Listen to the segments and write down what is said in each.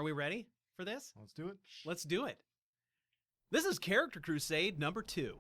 Are we ready for this? Let's do it. Let's do it. This is Character Crusade number 2.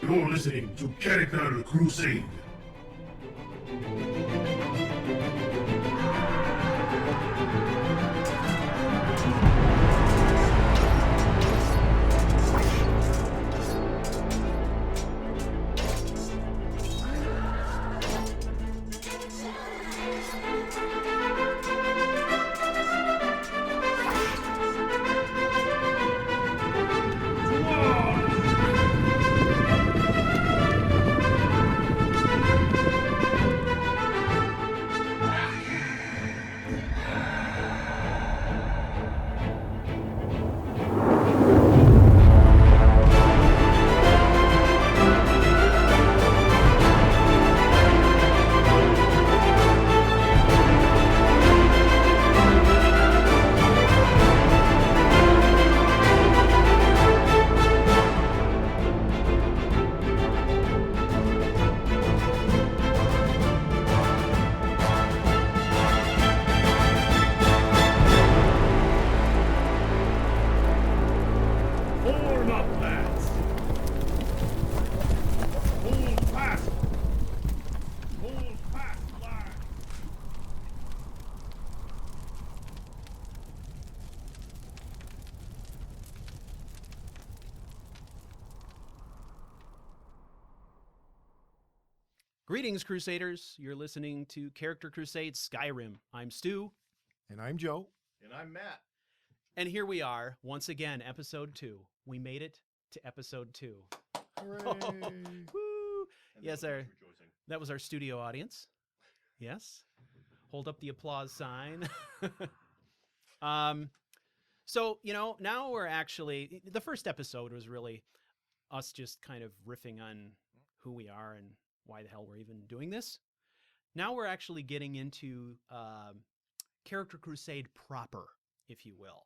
You're listening to Character Crusade. Greetings, Crusaders. You're listening to Character Crusade Skyrim. I'm Stu. And I'm Joe. And I'm Matt. And here we are, once again, episode 2. We made it to episode 2. Hooray! Woo! Yes, rejoicing. that was our studio audience. Yes. Hold up the applause sign. So, now we're actually... The first episode was really us just kind of riffing on who we are and why the hell we're even doing this. Now we're actually getting into Character Crusade proper, if you will.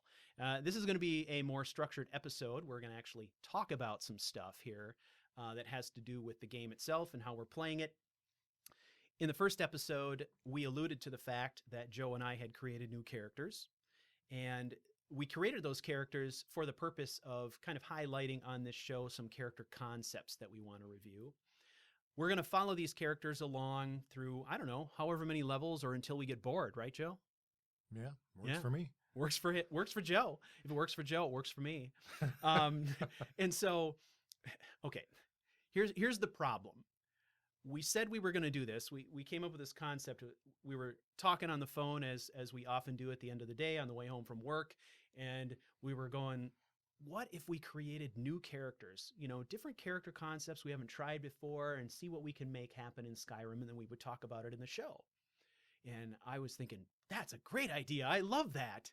This is going to be a more structured episode. We're going to actually talk about some stuff here that has to do with the game itself and how we're playing it. In the first episode, we alluded to the fact that Joe and I had created new characters, and we created those characters for the purpose of kind of highlighting on this show some character concepts that we want to review. We're going to follow these characters along through, I don't know, however many levels or until we get bored, right, Joe? Yeah, works for me. Works for Joe. If it works for Joe, it works for me. And so, okay, here's the problem. We said we were going to do this. We came up with this concept. We were talking on the phone as we often do at the end of the day on the way home from work, and we were going, what if we created new characters, different character concepts we haven't tried before, and see what we can make happen in Skyrim, and then we would talk about it in the show. And I was thinking, that's a great idea. I love that.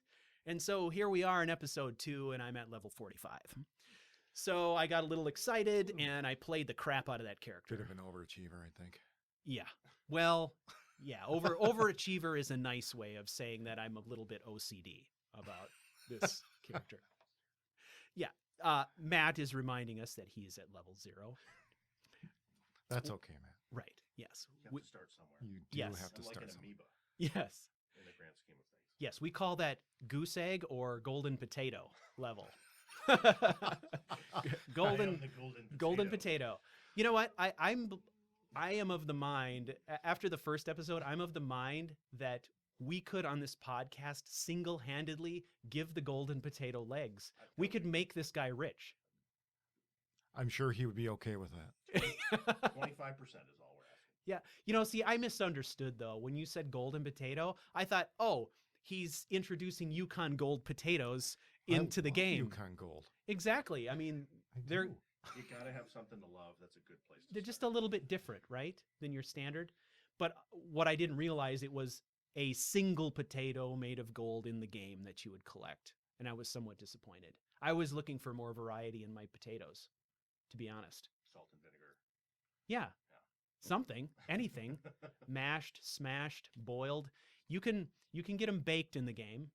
And so here we are in episode 2, and I'm at level 45. So I got a little excited, and I played the crap out of that character. Bit of an overachiever, I think. Yeah. Well, yeah, overachiever is a nice way of saying that I'm a little bit OCD about this character. Yeah, Matt is reminding us that he's at level 0. That's okay, Matt. Right, yes. You have to start somewhere. You do Yes. have to Like start an somewhere. amoeba Yes. in the grand scheme of things. Yes, we call that goose egg or golden potato level. golden golden potato. You know what? I am of the mind, after the first episode, I'm of the mind that we could, on this podcast, single-handedly give the golden potato legs. We could make this guy rich. I'm sure he would be okay with that. 25% is all we're asking. Yeah. See, I misunderstood, though. When you said golden potato, I thought, oh, he's introducing Yukon gold potatoes into the love game. Yukon Gold. Exactly. I mean, I they're do. You gotta have something to love. That's a good place to they're just a start. little bit different, right, than your standard. But what I didn't realize, it was a single potato made of gold in the game that you would collect, and I was somewhat disappointed. I was looking for more variety in my potatoes, to be honest. Salt and vinegar. Yeah, Yeah. something, anything, mashed, smashed, boiled. You can get them baked in the game.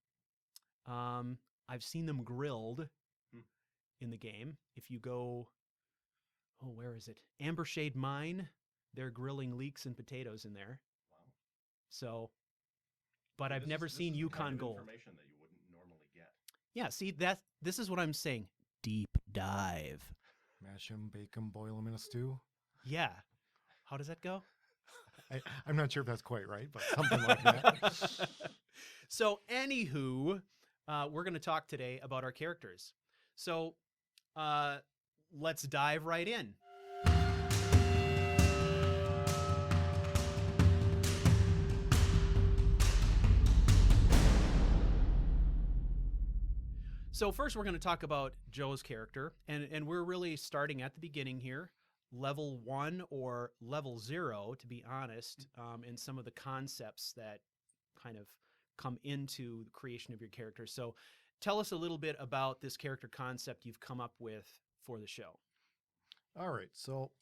I've seen them grilled Hmm. in the game. If you go, oh, where is it? Ambershade Mine. They're grilling leeks and potatoes in there. Wow. So, but See, I've never this seen is the Yukon kind of Gold. information that you wouldn't normally get. Yeah, see, this is what I'm saying. Deep dive. Mash them, bake them, boil them in a stew. Yeah. How does that go? I'm not sure if that's quite right, but something like that. So, anywho, we're going to talk today about our characters. So, let's dive right in. So first, we're going to talk about Joe's character, and we're really starting at the beginning here, level 1 or level 0, to be honest, in some of the concepts that kind of come into the creation of your character. So tell us a little bit about this character concept you've come up with for the show. All right, so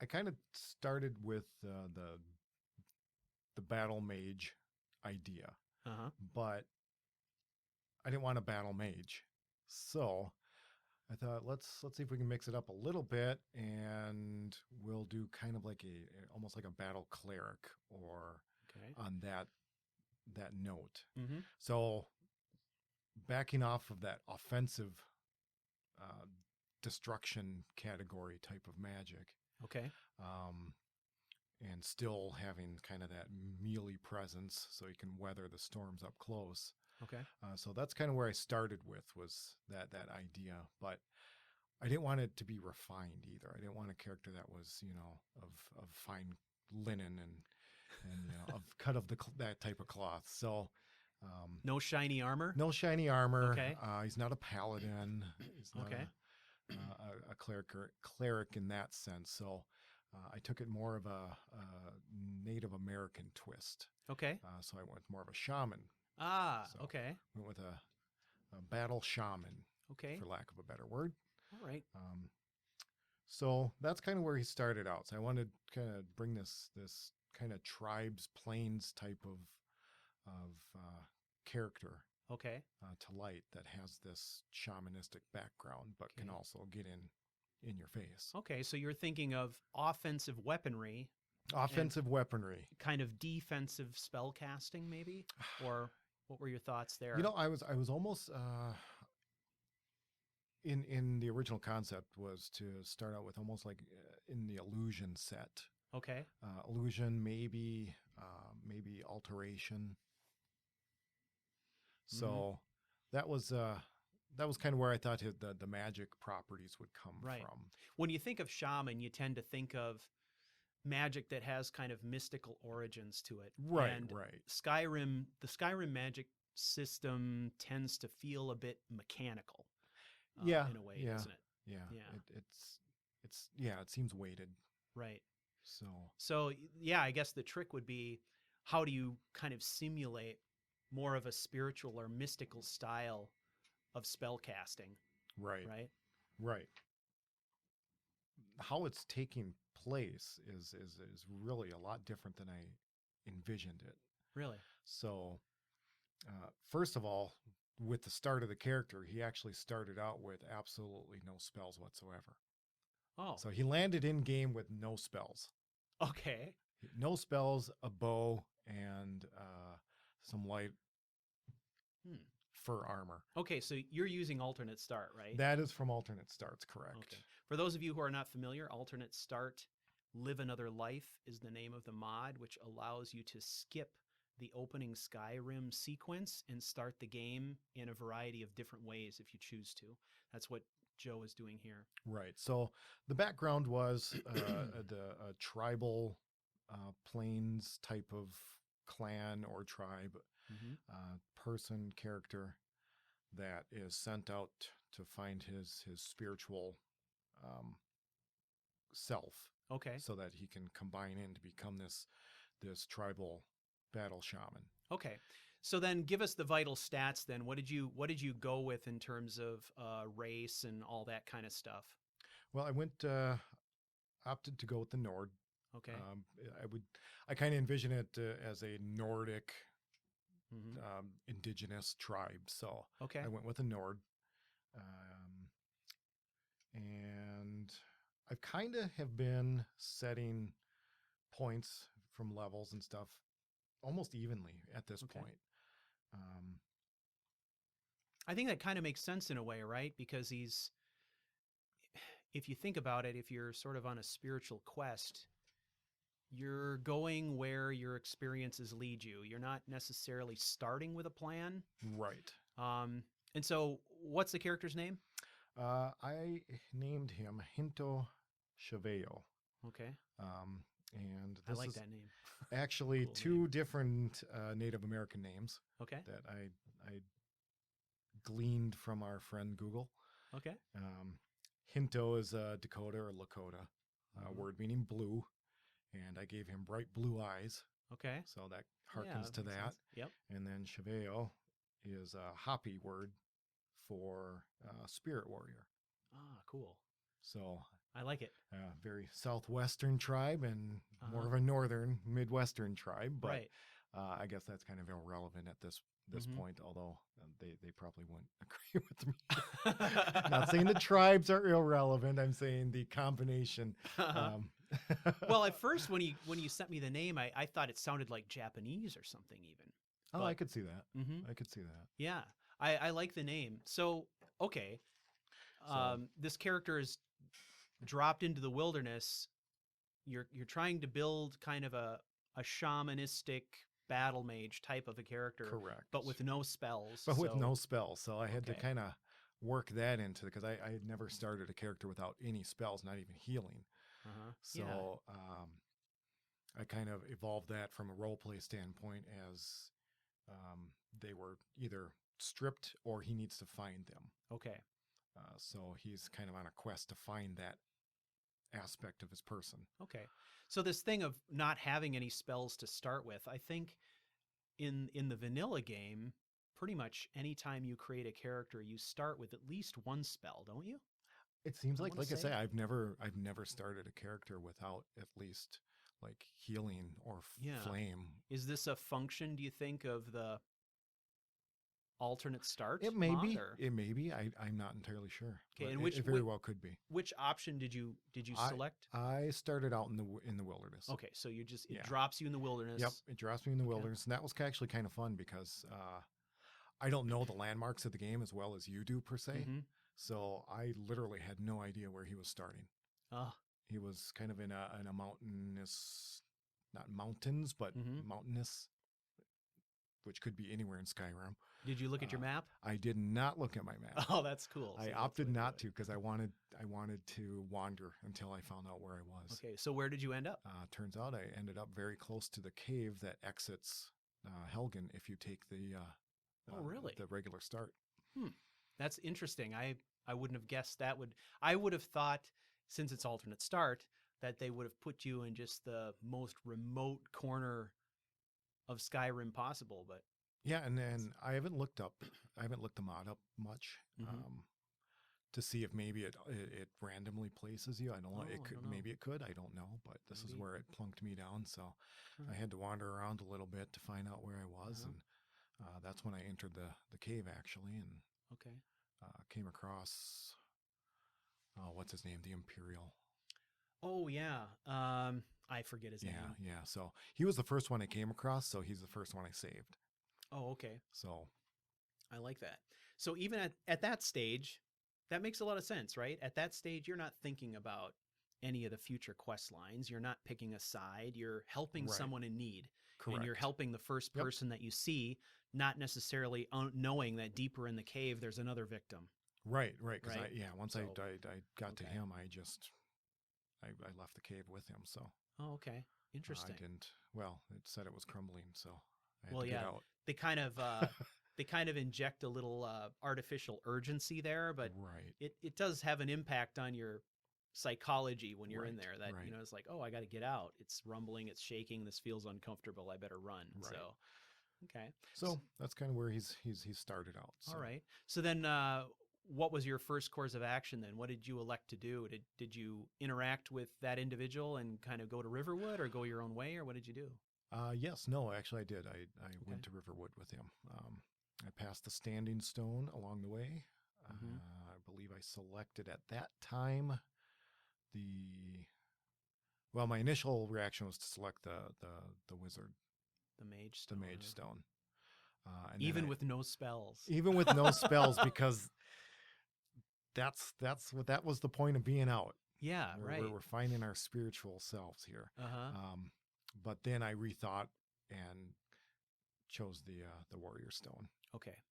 I kind of started with the battle mage idea, Uh-huh. but I didn't want a battle mage, so I thought let's see if we can mix it up a little bit, and we'll do kind of like almost like a battle cleric, or Okay. on that note. Mm-hmm. So backing off of that offensive destruction category type of magic, Okay. and still having kind of that melee presence so you can weather the storms up close. Okay. So that's kind of where I started with, was that idea, but I didn't want it to be refined either. I didn't want a character that was, of fine linen and of cut of that type of cloth. So No shiny armor? no shiny armor. Okay. He's not a paladin. He's not Okay. a cleric in that sense. So I took it more of a Native American twist. Okay. So I went more of a shaman. Ah, So, okay. Went with a battle shaman, Okay. for lack of a better word. All right. So that's kind of where he started out. So I wanted to kind of bring this kind of tribes, plains type of character Okay. to light, that has this shamanistic background, but can Okay. also get in your face. Okay, so you're thinking of offensive weaponry, Offensive weaponry. kind of defensive spell casting, maybe? Or what were your thoughts there? I was almost in the original concept was to start out with almost like in the illusion set. Okay. Illusion, maybe alteration. So that was kind of where I thought the magic properties would come Right. from. When you think of shaman, you tend to think of magic that has kind of mystical origins to it. Right, And right. the Skyrim magic system tends to feel a bit mechanical. Yeah, In a way, yeah. doesn't it? Yeah. Yeah. It seems weighted. Right. So Yeah, I guess the trick would be, how do you kind of simulate more of a spiritual or mystical style of spell casting, right. right? How it's taking place is really a lot different than I envisioned it. Really? So, first of all, with the start of the character, he actually started out with absolutely no spells whatsoever. Oh, So he landed in game with no spells. okay. No spells, a bow, and some light fur armor. Okay, so you're using alternate start, right? That is from alternate starts, correct? Okay. For those of you who are not familiar, alternate start, Live Another Life is the name of the mod, which allows you to skip the opening Skyrim sequence and start the game in a variety of different ways if you choose to. That's what Joe is doing here. Right. So the background was the tribal plains type of clan or tribe, Mm-hmm. person, character. that is sent out to find his spiritual self, Okay. so that he can combine in to become this tribal battle shaman. Okay. So then give us the vital stats then. What did you go with in terms of race and all that kind of stuff? Well, I opted to go with the Nord. Okay. I kind of envision it as a Nordic Mhm. indigenous tribe. So Okay. I went with a Nord. And I've kind of have been setting points from levels and stuff almost evenly at this Okay. point. I think that kind of makes sense in a way, right? Because if you think about it, if you're sort of on a spiritual quest, you're going where your experiences lead you. You're not necessarily starting with a plan. Right. And so what's the character's name? I named him Hinto Cheveyo. Okay. And I this like is that name. actually Cool two different Native American names Okay. that I gleaned from our friend Google. Okay. Hinto is Dakota or Lakota, Mhm. word meaning blue, and I gave him bright blue eyes, Okay. so that Yeah, harkens to makes that. sense. Yep. And then Cheveyo is a Hopi word for spirit warrior. Ah, cool. So I like it. very southwestern tribe and more Uh-huh. of a northern midwestern tribe, but Right. I guess that's kind of irrelevant at this Mhm. point, although they probably wouldn't agree with me. Not saying the tribes are irrelevant. I'm saying the combination. Well, at first when you sent me the name, I thought it sounded like Japanese or something even. oh, I But could see that. Mhm. I could see that. Yeah. I like the name. So, okay. So This character is dropped into the wilderness. You're trying to build kind of a shamanistic battle mage type of a character, correct, but with no spells. but with so, no spells. So I had to okay. kind of work that into because I had never started a character without any spells, not even healing. Uh-huh. So Yeah. I kind of evolved that from a role play standpoint as they were either stripped or he needs to find them. Okay. So he's kind of on a quest to find that aspect of his person. Okay. So this thing of not having any spells to start with, I think in the vanilla game, pretty much anytime you create a character, you start with at least one spell, don't you? It seems I like wanna I say, say. I've never started a character without at least like healing or Yeah. flame. Is this a function, do you think, of the alternate start It may mod? be. Or? It may be. I'm not entirely sure. Okay, But and it very well could be. which option did you I select? I started out in the wilderness. Okay, so you just it Yeah. drops you in the wilderness. Yep, it drops me in the wilderness, and that was actually kind of fun because I don't know the landmarks of the game as well as you do per se. Mm-hmm. So I literally had no idea where he was starting. Oh, He was kind of in a mountainous, not mountains, but Mhm. mountainous, which could be anywhere in Skyrim. did you look at your map? I did not look at my map. Oh, that's cool. I See, that's opted the way to not do to because I wanted to wander until I found out where I it. was. Okay, so where did you end up? Turns out I ended up very close to the cave that exits Helgen if you take the Oh, really? the regular start. That's interesting. I wouldn't have guessed that would. I would have thought, since it's alternate start, that they would have put you in just the most remote corner of Skyrim possible. But Yeah, and then I haven't looked the mod up much Mhm. to see if maybe it randomly places you. I don't know. Oh, It I could don't know. maybe it could. I don't know, but this is Maybe. where it plunked me down. So Huh. I had to wander around a little bit to find out where I was, Uh-huh. and that's when I entered the cave actually, and Okay. came across what's his name, the Imperial. Oh yeah. I forget his Yeah, name. yeah. So he was the first one I came across. So he's the first one I saved. Oh, okay. So I like that. So even at that stage, that makes a lot of sense, right? At that stage, you're not thinking about any of the future quest lines. You're not picking a side. You're helping Right. someone in need. correct. And you're helping the first Yep. person that you see, not necessarily knowing that deeper in the cave there's another victim. Right. Because Right. once So- I got to okay. him, I left the cave with him. So Oh, okay. I Interesting. didn't. Well, it said it was crumbling, so I had Well, to get yeah. out. They kind of they kind of inject a little artificial urgency there, but right. it does have an impact on your psychology when you're in Right, there. That right. it's like, oh, I got to get out. It's rumbling, it's shaking. This feels uncomfortable. I better run. Right. So, okay. So that's kind of where he's started out. So. All right. So then, what was your first course of action then? What did you elect to do? Did you interact with that individual and kind of go to Riverwood or go your own way, or what did you do? Yes, no, actually I did. I went to Riverwood with him. I passed the Standing Stone along the way. Mhm. I believe I selected at that time well, my initial reaction was to select the wizard, The Mage the Stone. Mage huh? Stone. And then Even with no spells. even with no spells, because that was the point of being out. Yeah, right. We're finding our spiritual selves here. Uh-huh. But then I rethought and chose the Warrior Stone Okay.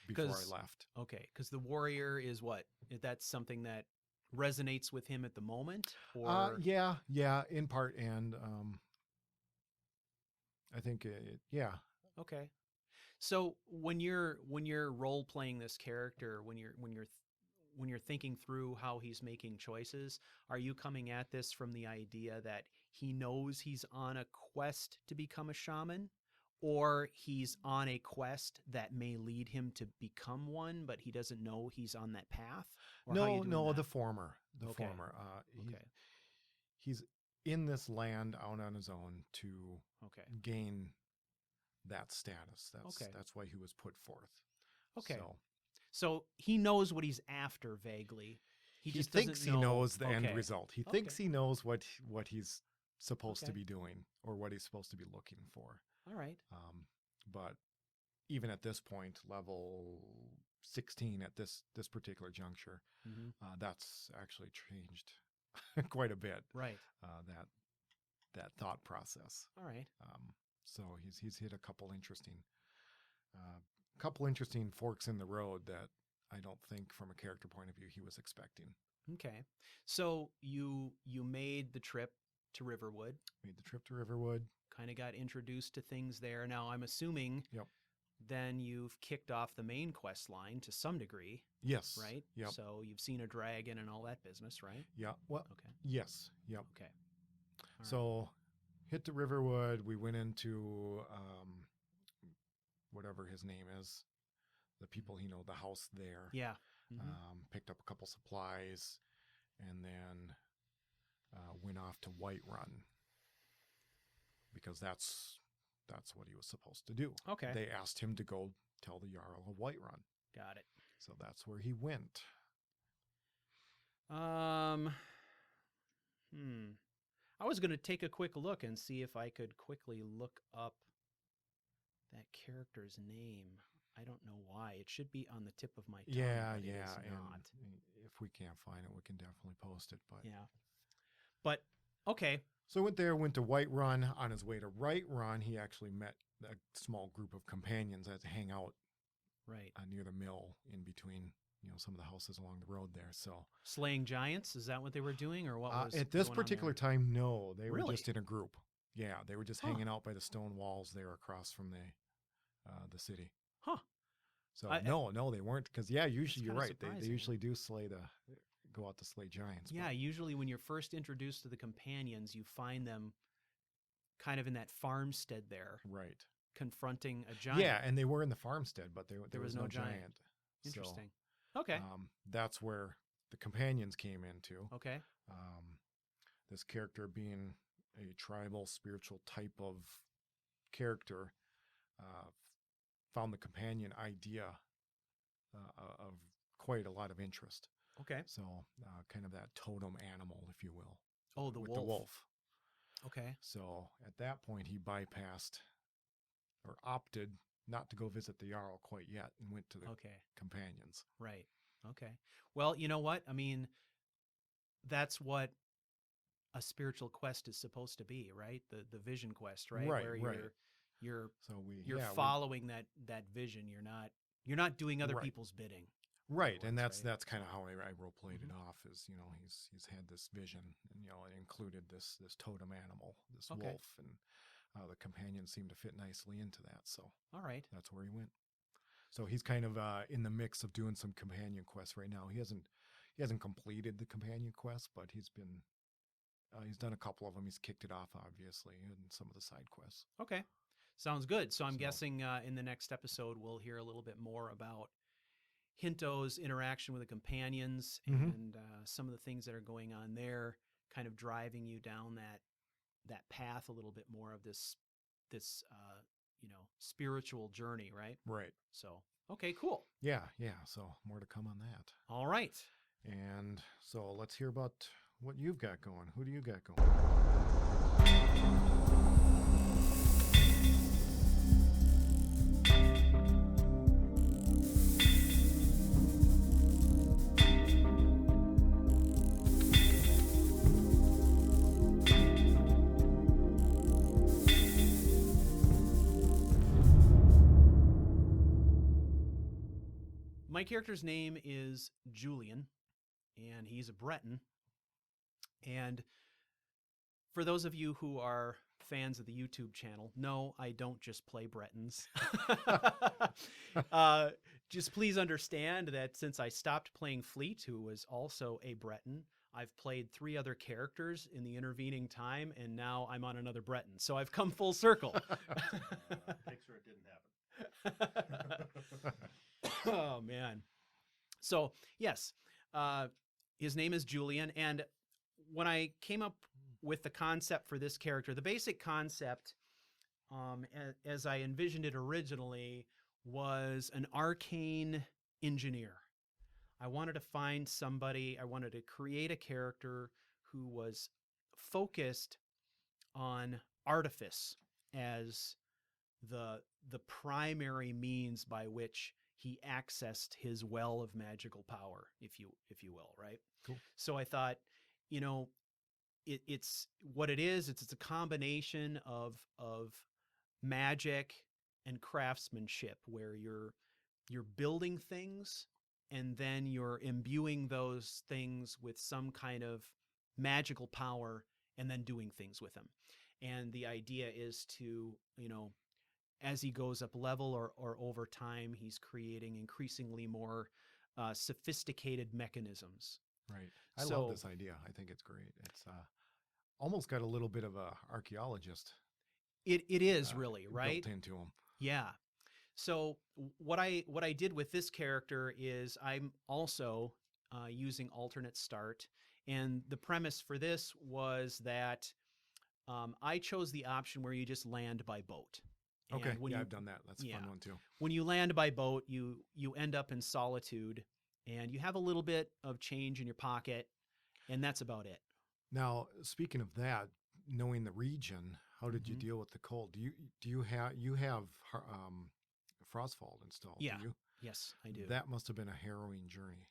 before 'Cause- I left. Okay. Because the warrior is what? That's something that resonates with him at the moment? Or Yeah, in part, and I think yeah. Okay. So when you're role playing this character, when you're thinking through how he's making choices, are you coming at this from the idea that he knows he's on a quest to become a shaman, or he's on a quest that may lead him to become one, but he doesn't know he's on that path? Or how you doing No, that? the former. Okay. He- Okay. He's in this land out on his own to Okay. gain that status. Okay. That's why he was put forth. Okay. So So he knows what he's after vaguely. He just thinks doesn't he know. knows the end Okay. result. He Okay. thinks he knows what he's supposed to Okay. be doing or what he's supposed to be looking for. All right. But even at this point, level 16 at this particular juncture, Mm-hmm. that's actually changed quite a bit. Right. That thought process. All right. So he's hit a couple interesting forks in the road that I don't think, from a character point of view, he was expecting. Okay. So you made the trip to Riverwood, Made the trip to Riverwood. kind of got introduced to things there. Now I'm assuming Yep. then you've kicked off the main quest line to some degree, Yes. right? Yep. So you've seen a dragon and all that business, right? Yeah. Well. Okay. Yes. Yep. Okay. All right. So hit the Riverwood. We went into whatever his name is. The people the house there. Yeah. Mhm. Picked up a couple supplies, and then went off to Whiterun because that's what he was supposed to do. Okay. They asked him to go tell the Jarl of Whiterun, Got it. so that's where he went. I was going to take a quick look and see if I could quickly look up that character's name. I don't know why. It should be on the tip of my tongue. Yeah, but it yeah, is and not. if we can't find it, we can definitely post it. But Yeah. But okay. so went to Whiterun. On his way to Whiterun, he actually met a small group of companions that hang out Right. near the mill in between, some of the houses along the road there. So Slaying giants, is that what they were doing, or what was at this going on particular there? time, no, they were Really? just in a group. Yeah, they were just Huh. hanging out by the stone walls there across from the city. Huh. So I- no, they weren't, because usually you're kinda right. They surprising. usually do go out to slay giants. Yeah, but- usually when you're first introduced to the companions, you find them kind of in that farmstead there, right. confronting a giant. Yeah, and they were in the farmstead, but there was no giant. So, Interesting. Okay. that's where the companions came into. Okay. This character being a tribal spiritual type of character, found the companion idea of quite a lot of interest. Okay. So kind of that totem animal, if you will. Oh, the with wolf. the wolf. Okay. So at that point, he bypassed or opted not to go visit the Jarl quite yet and went to the Okay. companions. Right. Okay. Well, you know what? I mean, that's what a spiritual quest is supposed to be, right? The vision quest, right? Right, Where right. you're So you're we following that vision. You're not doing other Right. people's bidding. Right, and words, that's kind of how I role played Mhm. it off. Is he's had this vision, and it included this totem animal, this Okay. wolf, and the companions seemed to fit nicely into that. So All right. that's where he went. So he's kind of in the mix of doing some companion quests right now. He hasn't completed the companion quest, but he's done a couple of them. He's kicked it off, obviously, in some of the side quests. Okay. Sounds good. So I'm So- guessing in the next episode, we'll hear a little bit more about Hinto's interaction with the companions Mhm. and some of the things that are going on there, kind of driving you down that path a little bit more of this spiritual journey, right? Right. So, okay, cool. Yeah. So more to come on that. All right. And so let's hear about what you've got going. Who do you got going? My character's name is Julian, and he's a Breton. And for those of you who are fans of the YouTube channel, no, I don't just play Bretons. Just please understand that since I stopped playing Fleet, who was also a Breton, I've played 3 other characters in the intervening time, and now I'm on another Breton. So I've come full circle. Picture it didn't happen. Oh, man. So, yes, his name is Julian. And when I came up with the concept for this character, the basic concept, as I envisioned it originally, was an arcane engineer. I wanted to find somebody, I wanted to create a character who was focused on artifice as the primary means by which he accessed his well of magical power, if you will, right? Cool. So I thought, it's what it is. It's a combination of magic and craftsmanship, where you're building things and then you're imbuing those things with some kind of magical power and then doing things with them. And the idea is to, as he goes up level or over time, he's creating increasingly more sophisticated mechanisms. Right. I love this idea. I think it's great. It's almost got a little bit of a archaeologist. It is really, right? Built into him. Yeah. So what I did with this character is I'm also using alternate start, and the premise for this was that I chose the option where you just land by boat. And Okay. when I've done that. That's a fun one too. When you land by boat, you end up in solitude, and you have a little bit of change in your pocket, and that's about it. Now, speaking of that, knowing the region, how did you Mhm. deal with the cold? Do you have Frostfall installed? Yeah. Do you? Yes, I do. That must have been a harrowing journey.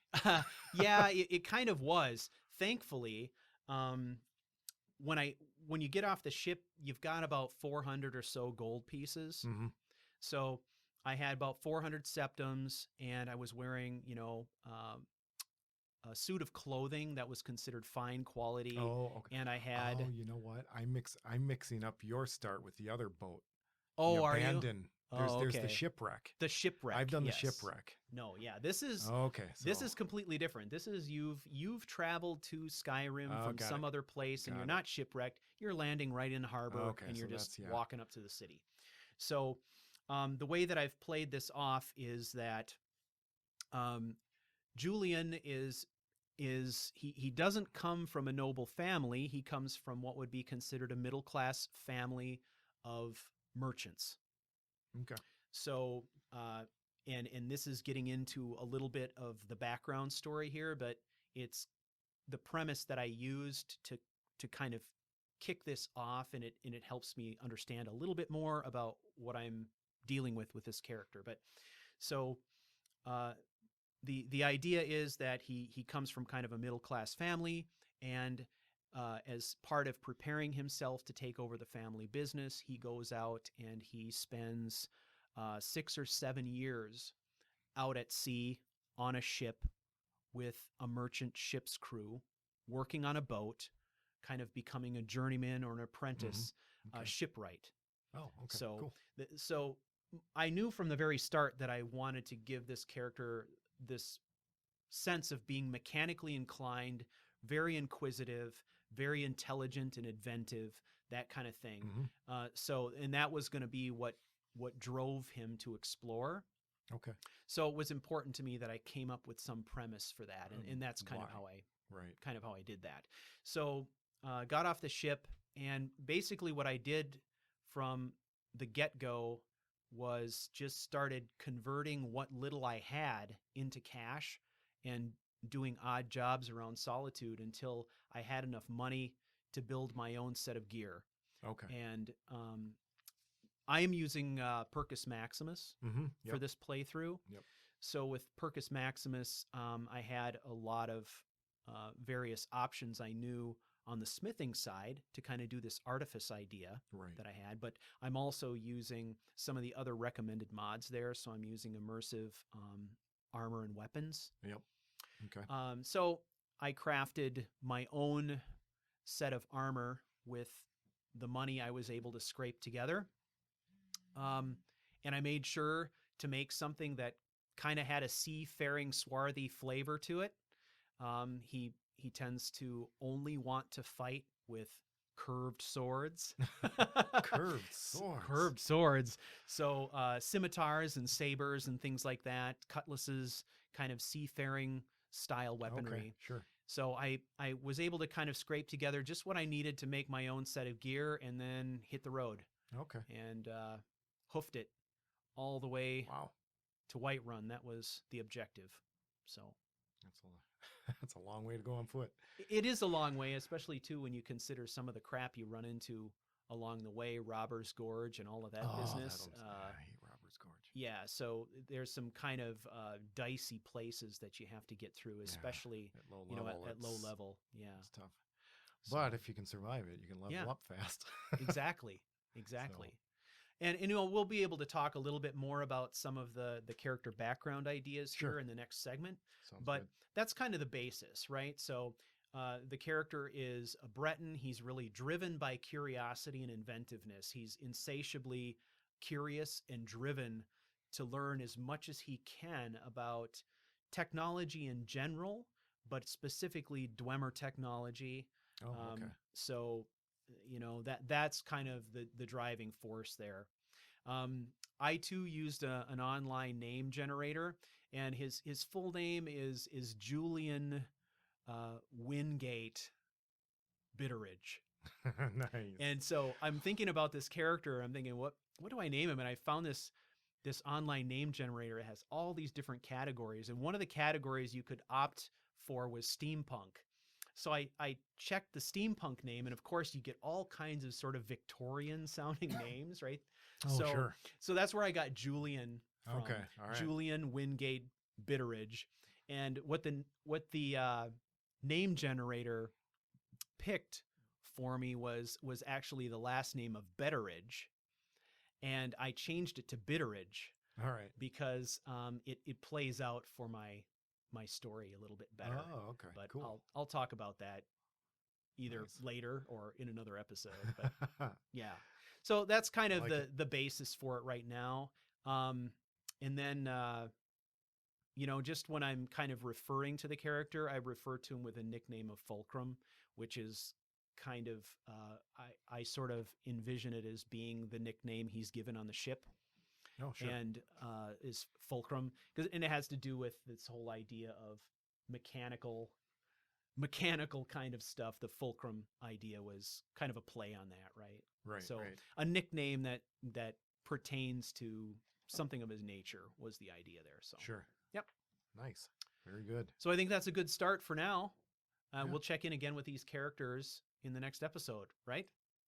Yeah, it kind of was. Thankfully, when you get off the ship, you've got about 400 or so gold pieces. Mm-hmm. So I had about 400 septums, and I was wearing, a suit of clothing that was considered fine quality. Oh, okay. And I had. Oh, you know what? I'm mixing up your start with the other boat. Oh, the are you? abandoned. There's the okay. shipwreck. The shipwreck. I've done yes. the shipwreck. No, yeah, this is Okay. this so- is completely different. This is you've traveled to Skyrim Oh, from got some it. other place, and Got you're it. not shipwrecked. You're landing right in harbor, Okay, and you're so just that's- yeah. walking up to the city. So the way that I've played this off is that Julian he doesn't come from a noble family. He comes from what would be considered a middle class family of merchants. Okay. So, and this is getting into a little bit of the background story here, but it's the premise that I used to kind of kick this off, and it helps me understand a little bit more about what I'm dealing with this character. But so, the idea is that he comes from kind of a middle class family, and as part of preparing himself to take over the family business, he goes out and he spends 6 or 7 years out at sea on a ship with a merchant ship's crew, working on a boat, kind of becoming a journeyman or an apprentice Okay. shipwright. Oh, okay. So, cool. so I knew from the very start that I wanted to give this character this sense of being mechanically inclined, very inquisitive, very intelligent and inventive, that kind of thing. And that was going to be what drove him to explore. Okay. So it was important to me that I came up with some premise for that, and that's kind of Why? how I did that. So got off the ship, and basically what I did from the get-go was just started converting what little I had into cash and doing odd jobs around Solitude until I had enough money to build my own set of gear. Okay. And I am using Percus Maximus for this playthrough. Yep. So with Percus Maximus, I had a lot of various options I knew on the smithing side to kind of do this artifice idea that I had. But I'm also using some of the other recommended mods there. So I'm using immersive armor and weapons. Yep. Okay. So I crafted my own set of armor with the money I was able to scrape together. And I made sure to make something that kind of had a seafaring, swarthy flavor to it. He tends to only want to fight with curved swords. Curved swords. So scimitars and sabers and things like that, cutlasses, kind of seafaring style weaponry. Okay, sure. So I was able to kind of scrape together just what I needed to make my own set of gear and then hit the road. Okay. And hoofed it all the way Wow. to Whiterun. That was the objective. So that's a long way to go on foot. it is a long way, especially too when you consider some of the crap you run into along the way, Robber's Gorge and all of that business. I hate Robber's Gorge. Yeah, so there's some kind of dicey places that you have to get through, especially at low level. at low level. Yeah, it's tough. But if you can survive it, you can level up fast. Exactly. And we'll be able to talk a little bit more about some of the character background ideas here in the next segment. Sounds but good. that's kind of the basis, right? So the character is a Breton. He's really driven by curiosity and inventiveness. He's insatiably curious and driven to learn as much as he can about technology in general, but specifically Dwemer technology. Oh, okay. So that's kind of the driving force there. I too used an online name generator, and his full name is Julian Wingate Bitteridge. Nice. And so I'm thinking about this character. I'm thinking, what do I name him? And I found this online name generator. It has all these different categories, and one of the categories you could opt for was steampunk. So I checked the steampunk name, and of course you get all kinds of sort of Victorian sounding names, right? Oh, sure. So that's where I got Julian from. Okay, all right. Julian Wingate Bitteridge. And what the name generator picked for me was actually the last name of Bitteridge, and I changed it to Bitteridge. All right. Because it plays out for my story a little bit better. Oh, okay. But cool. I'll talk about that either later or in another episode. But yeah. So that's kind of the basis for it right now. And then just when I'm kind of referring to the character, I refer to him with a nickname of Fulcrum, which is kind of I sort of envision it as being the nickname he's given on the ship. Oh, sure. And is Fulcrum, and it has to do with this whole idea of mechanical kind of stuff. The Fulcrum idea was kind of a play on that, right? Right. So a nickname that pertains to something of his nature was the idea there. So sure. Yep. Nice. Very good. So I think that's a good start for now. We'll check in again with these characters in the next episode, right?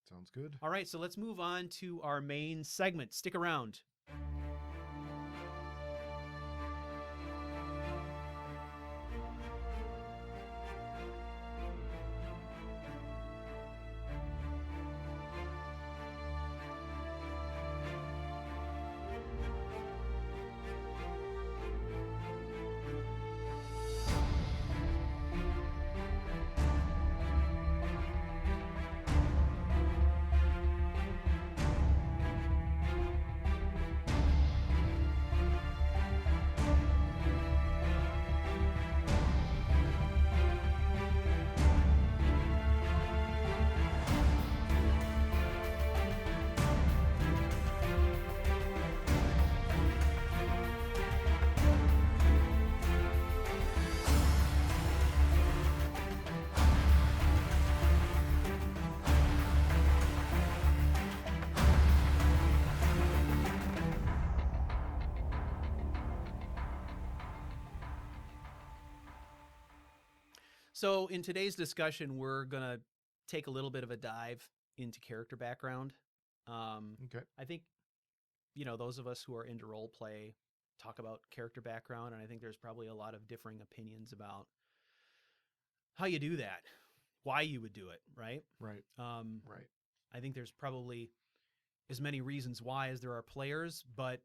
Sounds good. All right, so let's move on to our main segment. Stick around. So in today's discussion, we're going to take a little bit of a dive into character background. Okay. I think, you know, those of us who are into role play talk about character background, and I think there's probably a lot of differing opinions about how you do that, why you would do it, right? Right. Um, Right. I think there's probably as many reasons why as there are players, but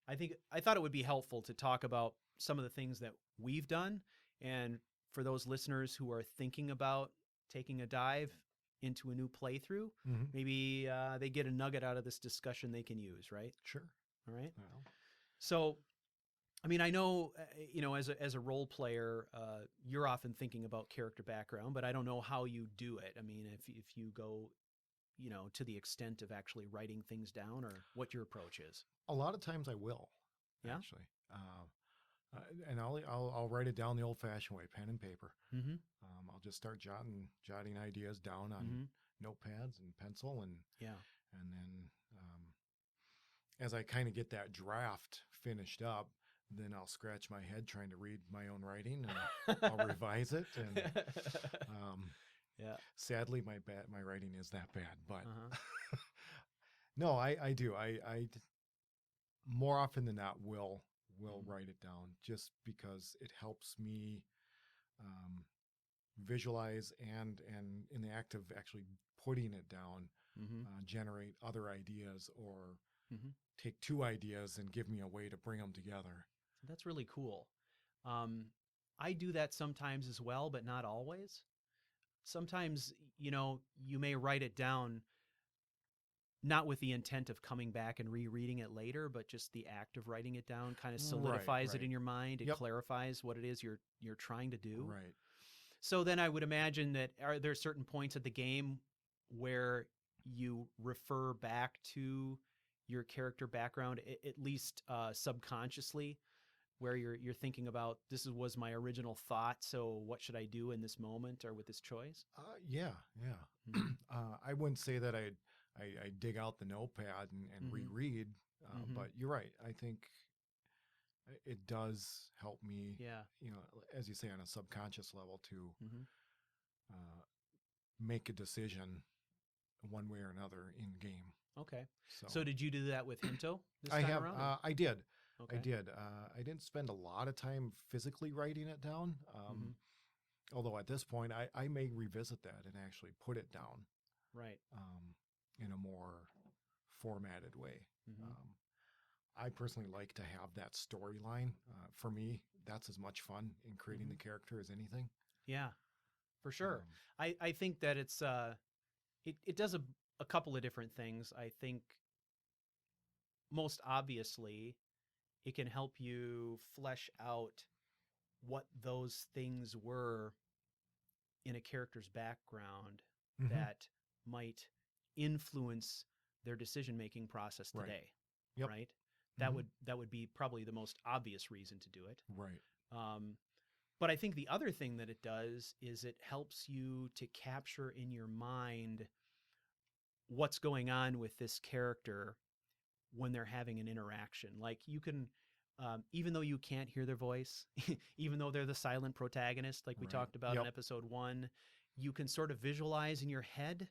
I thought it would be helpful to talk about some of the things that we've done, and for those listeners who are thinking about taking a dive into a new playthrough, Mm-hmm. maybe they get a nugget out of this discussion they can use, right? Sure. All right. Well, So, I mean, I know, you know, as a role player, you're often thinking about character background, but I don't know how you do it. I mean, if you go, you know, to the extent of actually writing things down, or what your approach is. a lot of times I will. Yeah? Actually. And I'll write it down the old-fashioned way, pen and paper. Mm-hmm. I'll just start jotting ideas down on Mm-hmm. notepads and pencil, and Yeah. then as I kind of get that draft finished up, then I'll scratch my head trying to read my own writing, and I'll revise it. And Yeah. sadly, my writing is that bad. But Uh-huh. no, I do. I more often than not will Mhm. write it down, just because it helps me visualize, and in the act of actually putting it down, Mm-hmm. generate other ideas, or Mm-hmm. take two ideas and give me a way to bring them together. That's really cool. I do that sometimes as well, but not always. Sometimes, you know, you may write it down not with the intent of coming back and rereading it later, but just the act of writing it down kind of solidifies it right. in your mind. It Yep. clarifies what it is you're trying to do. Right. So then I would imagine that are there certain points of the game where you refer back to your character background, at least subconsciously, where you're thinking about was my original thought, so what should I do in this moment or with this choice? Yeah. Mhm. I wouldn't say that I dig out the notepad and Mhm. reread, Mhm. but you're right. I think it does help me, Yeah. as you say, on a subconscious level, to Mhm. uh, make a decision one way or another in game. Okay. So, So did you do that with Hinto this I time have, around? Or- I did. okay. I did. I didn't spend a lot of time physically writing it down. Mhm. Although at this point, I may revisit that and actually put it down Right. in a more formatted way. Mhm. I personally like to have that storyline. For me, that's as much fun in creating Mhm. the character as anything. Yeah, for sure. Um, I think that it does a couple of different things. I think most obviously it can help you flesh out what those things were in a character's background mhm. that might influence their decision-making process Right. today. Yep. Right? Mhm. That would be probably the most obvious reason to do it. Right. But I think the other thing that it does is it helps you to capture in your mind what's going on with this character when they're having an interaction. Like you can, even though you can't hear their voice, even though they're the silent protagonist, like we Right. talked about in Yep. episode 1, you can sort of visualize in your head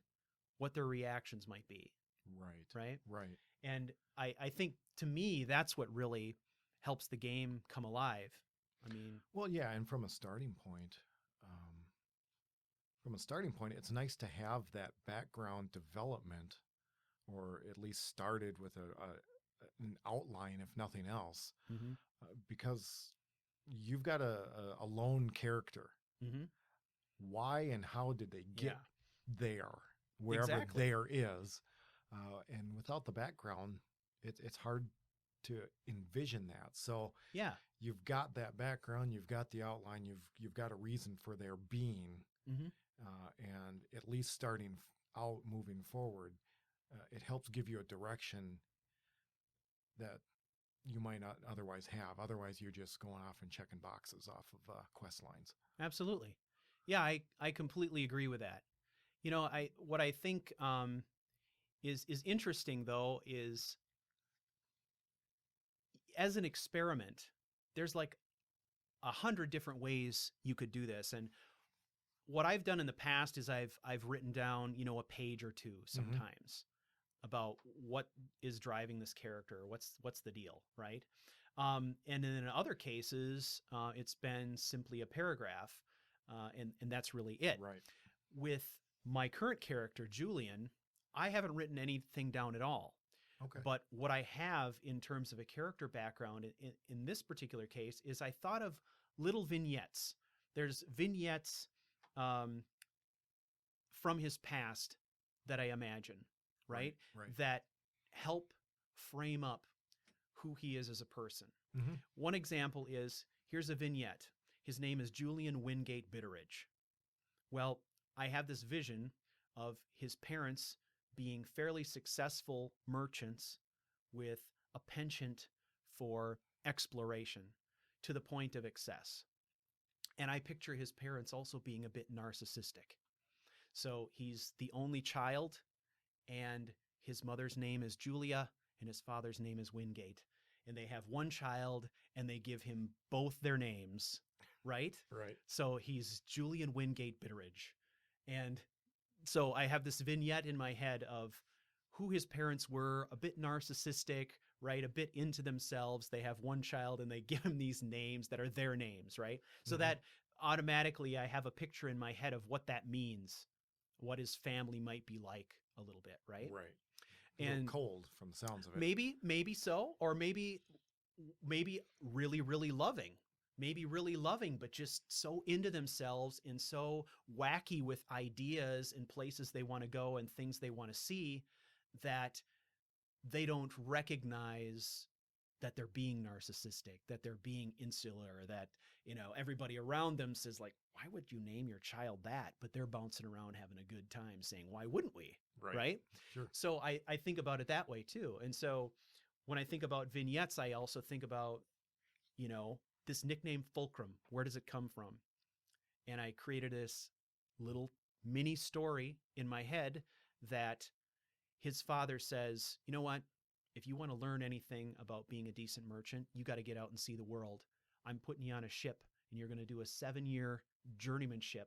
what their reactions might be. Right. Right. Right. And I think to me, that's what really helps the game come alive. I mean, Well, yeah, and from a starting point, it's nice to have that background development, or at least started with an outline, if nothing else, mhm, because you've got a lone character. mhm. Why and how did they get Yeah. there, wherever Exactly. there is? And without the background, it's hard to envision that. So Yeah. you've got that background, you've got the outline, you've got a reason for their being, Mhm. and at least starting out moving forward, it helps give you a direction that you might not otherwise have. Otherwise, you're just going off and checking boxes off of quest lines. Absolutely. Yeah, I completely agree with that. You know, what I think is interesting though is as an experiment, there's like 100 different ways you could do this, and what I've done in the past is I've written down, a page or two sometimes about what is driving this character, what's the deal, right? And in other cases, it's been simply a paragraph, and that's really it. Right. With my current character, Julian, I haven't written anything down at all. Okay. But what I have in terms of a character background in this particular case is I thought of little vignettes. There's vignettes from his past that I imagine, right? Right. That help frame up who he is as a person. Mm-hmm. One example is, here's a vignette. His name is Julian Wingate Bitteridge. Well, I have this vision of his parents being fairly successful merchants with a penchant for exploration to the point of excess. And I picture his parents also being a bit narcissistic. So he's the only child, and his mother's name is Julia, and his father's name is Wingate. And they have one child, and they give him both their names, right? Right. So he's Julian Wingate Bitteridge. And so I have this vignette in my head of who his parents were, a bit narcissistic, right? A bit into themselves. They have one child and they give him these names that are their names, right? So that automatically I have a picture in my head of what that means, what his family might be like a little bit, right? Right. And cold from the sounds of it. Maybe so, or maybe really, really loving. Maybe really loving, but just so into themselves and so wacky with ideas and places they want to go and things they want to see that they don't recognize that they're being narcissistic, that they're being insular, that, everybody around them says like, why would you name your child that? But they're bouncing around having a good time saying, why wouldn't we? Right? Sure. So I think about it that way too. And so when I think about vignettes, I also think about, this nickname Fulcrum. Where does it come from? And I created this little mini story in my head that his father says, you know what? If you want to learn anything about being a decent merchant, you got to get out and see the world. I'm putting you on a ship, and you're going to do a 7-year journeymanship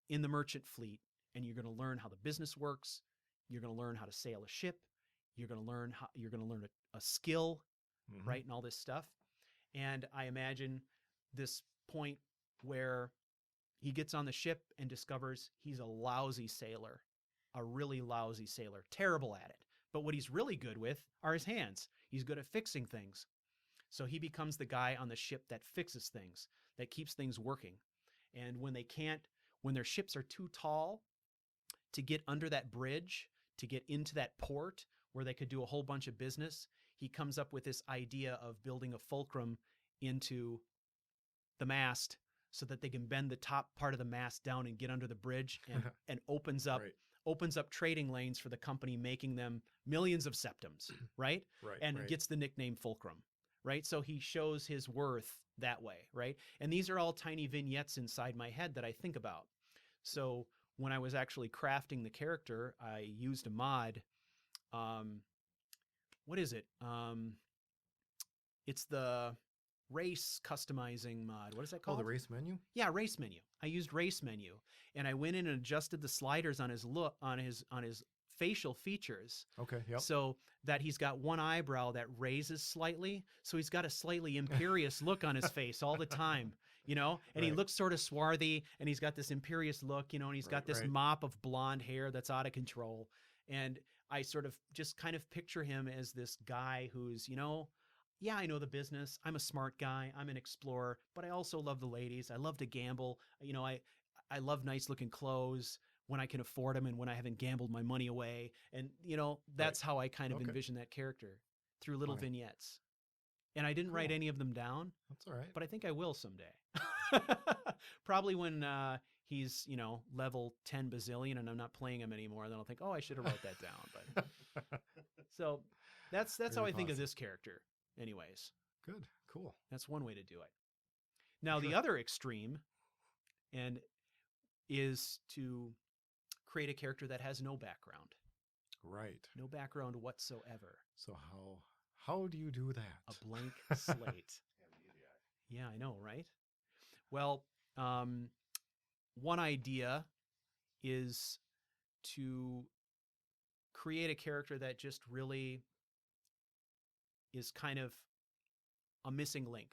in the merchant fleet, and you're going to learn how the business works. You're going to learn how to sail a ship. You're going to learn a skill, right? And all this stuff. And I imagine this point where he gets on the ship and discovers he's a lousy sailor, a really lousy sailor, terrible at it. But what he's really good with are his hands. He's good at fixing things. So he becomes the guy on the ship that fixes things, that keeps things working. And when their ships are too tall to get under that bridge, to get into that port where they could do a whole bunch of business, he comes up with this idea of building a fulcrum into the mast so that they can bend the top part of the mast down and get under the bridge and opens up trading lanes for the company, making them millions of septums, right? And gets the nickname Fulcrum, right? So he shows his worth that way, right? And these are all tiny vignettes inside my head that I think about. So when I was actually crafting the character, I used a mod. What is it? It's the race customizing mod. What is that called? Oh, the race menu? Yeah, race menu. I used race menu, and I went in and adjusted the sliders on his facial features. Okay, yep. So that he's got one eyebrow that raises slightly, so he's got a slightly imperious look on his face all the time, and he looks sort of swarthy, and he's got this imperious look, and he's got this mop of blonde hair that's out of control. And I sort of just kind of picture him as this guy who's, yeah, I know the business. I'm a smart guy. I'm an explorer, but I also love the ladies. I love to gamble. I love nice looking clothes when I can afford them and when I haven't gambled my money away. And, that's how I kind of envision that character through little vignettes. And I didn't write any of them down. That's all right. But I think I will someday. Probably when he's, level 10 bazillion and I'm not playing him anymore. Then I'll think, oh, I should have wrote that down. But so that's how I think of this character. Anyways. Good. Cool. That's one way to do it. Now, the other extreme is to create a character that has no background. Right. No background whatsoever. So how do you do that? A blank slate. Yeah, I know, right? Well, one idea is to create a character that just really is kind of a missing link.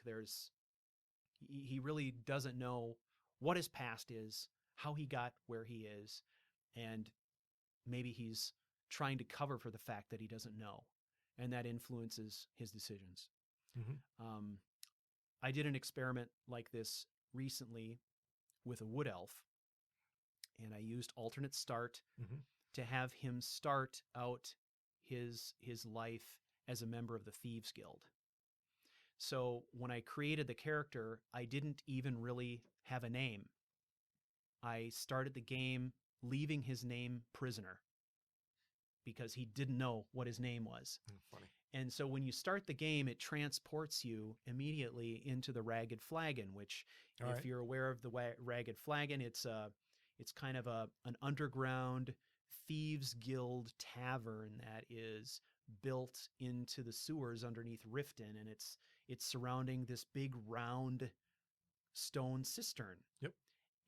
He really doesn't know what his past is, how he got where he is, and maybe he's trying to cover for the fact that he doesn't know, and that influences his decisions. Mm-hmm. I did an experiment like this recently with a wood elf, and I used alternate start Mm-hmm. to have him start out his life as a member of the Thieves Guild. So when I created the character, I didn't even really have a name. I started the game leaving his name Prisoner because he didn't know what his name was. Funny. And so when you start the game, it transports you immediately into the Ragged Flagon, which, All if right. you're aware of the Ragged Flagon, it's kind of an underground thieves guild tavern that is built into the sewers underneath Riften, and it's surrounding this big round stone cistern. Yep.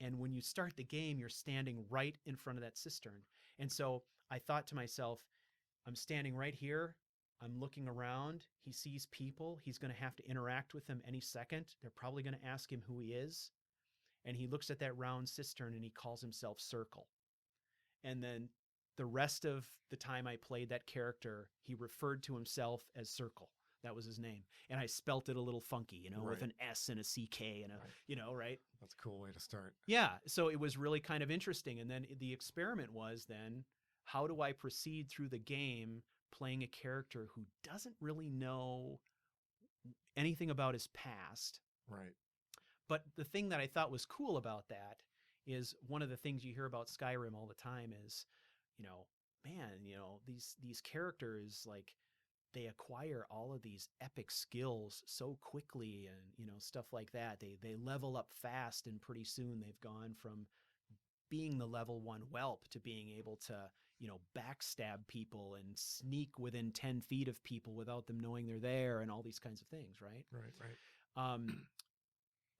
And when you start the game, you're standing right in front of that cistern. And so I thought to myself, I'm standing right here. I'm looking around. He sees people. He's going to have to interact with them any second. They're probably going to ask him who he is. And he looks at that round cistern and he calls himself Circle. And then the rest of the time I played that character, he referred to himself as Circle. That was his name. And I spelt it a little funky, you know, with Right. an S and a CK and a, Right. you know, right? That's a cool way to start. Yeah. So it was really kind of interesting. And then the experiment was then, how do I proceed through the game playing a character who doesn't really know anything about his past? Right. But the thing that I thought was cool about that is one of the things you hear about Skyrim all the time is, you know, man, you know, these characters, like, they acquire all of these epic skills so quickly and, you know, stuff like that. They level up fast, and pretty soon they've gone from being the level 1 whelp to being able to, you know, backstab people and sneak within 10 feet of people without them knowing they're there, and all these kinds of things, right? Right. Right.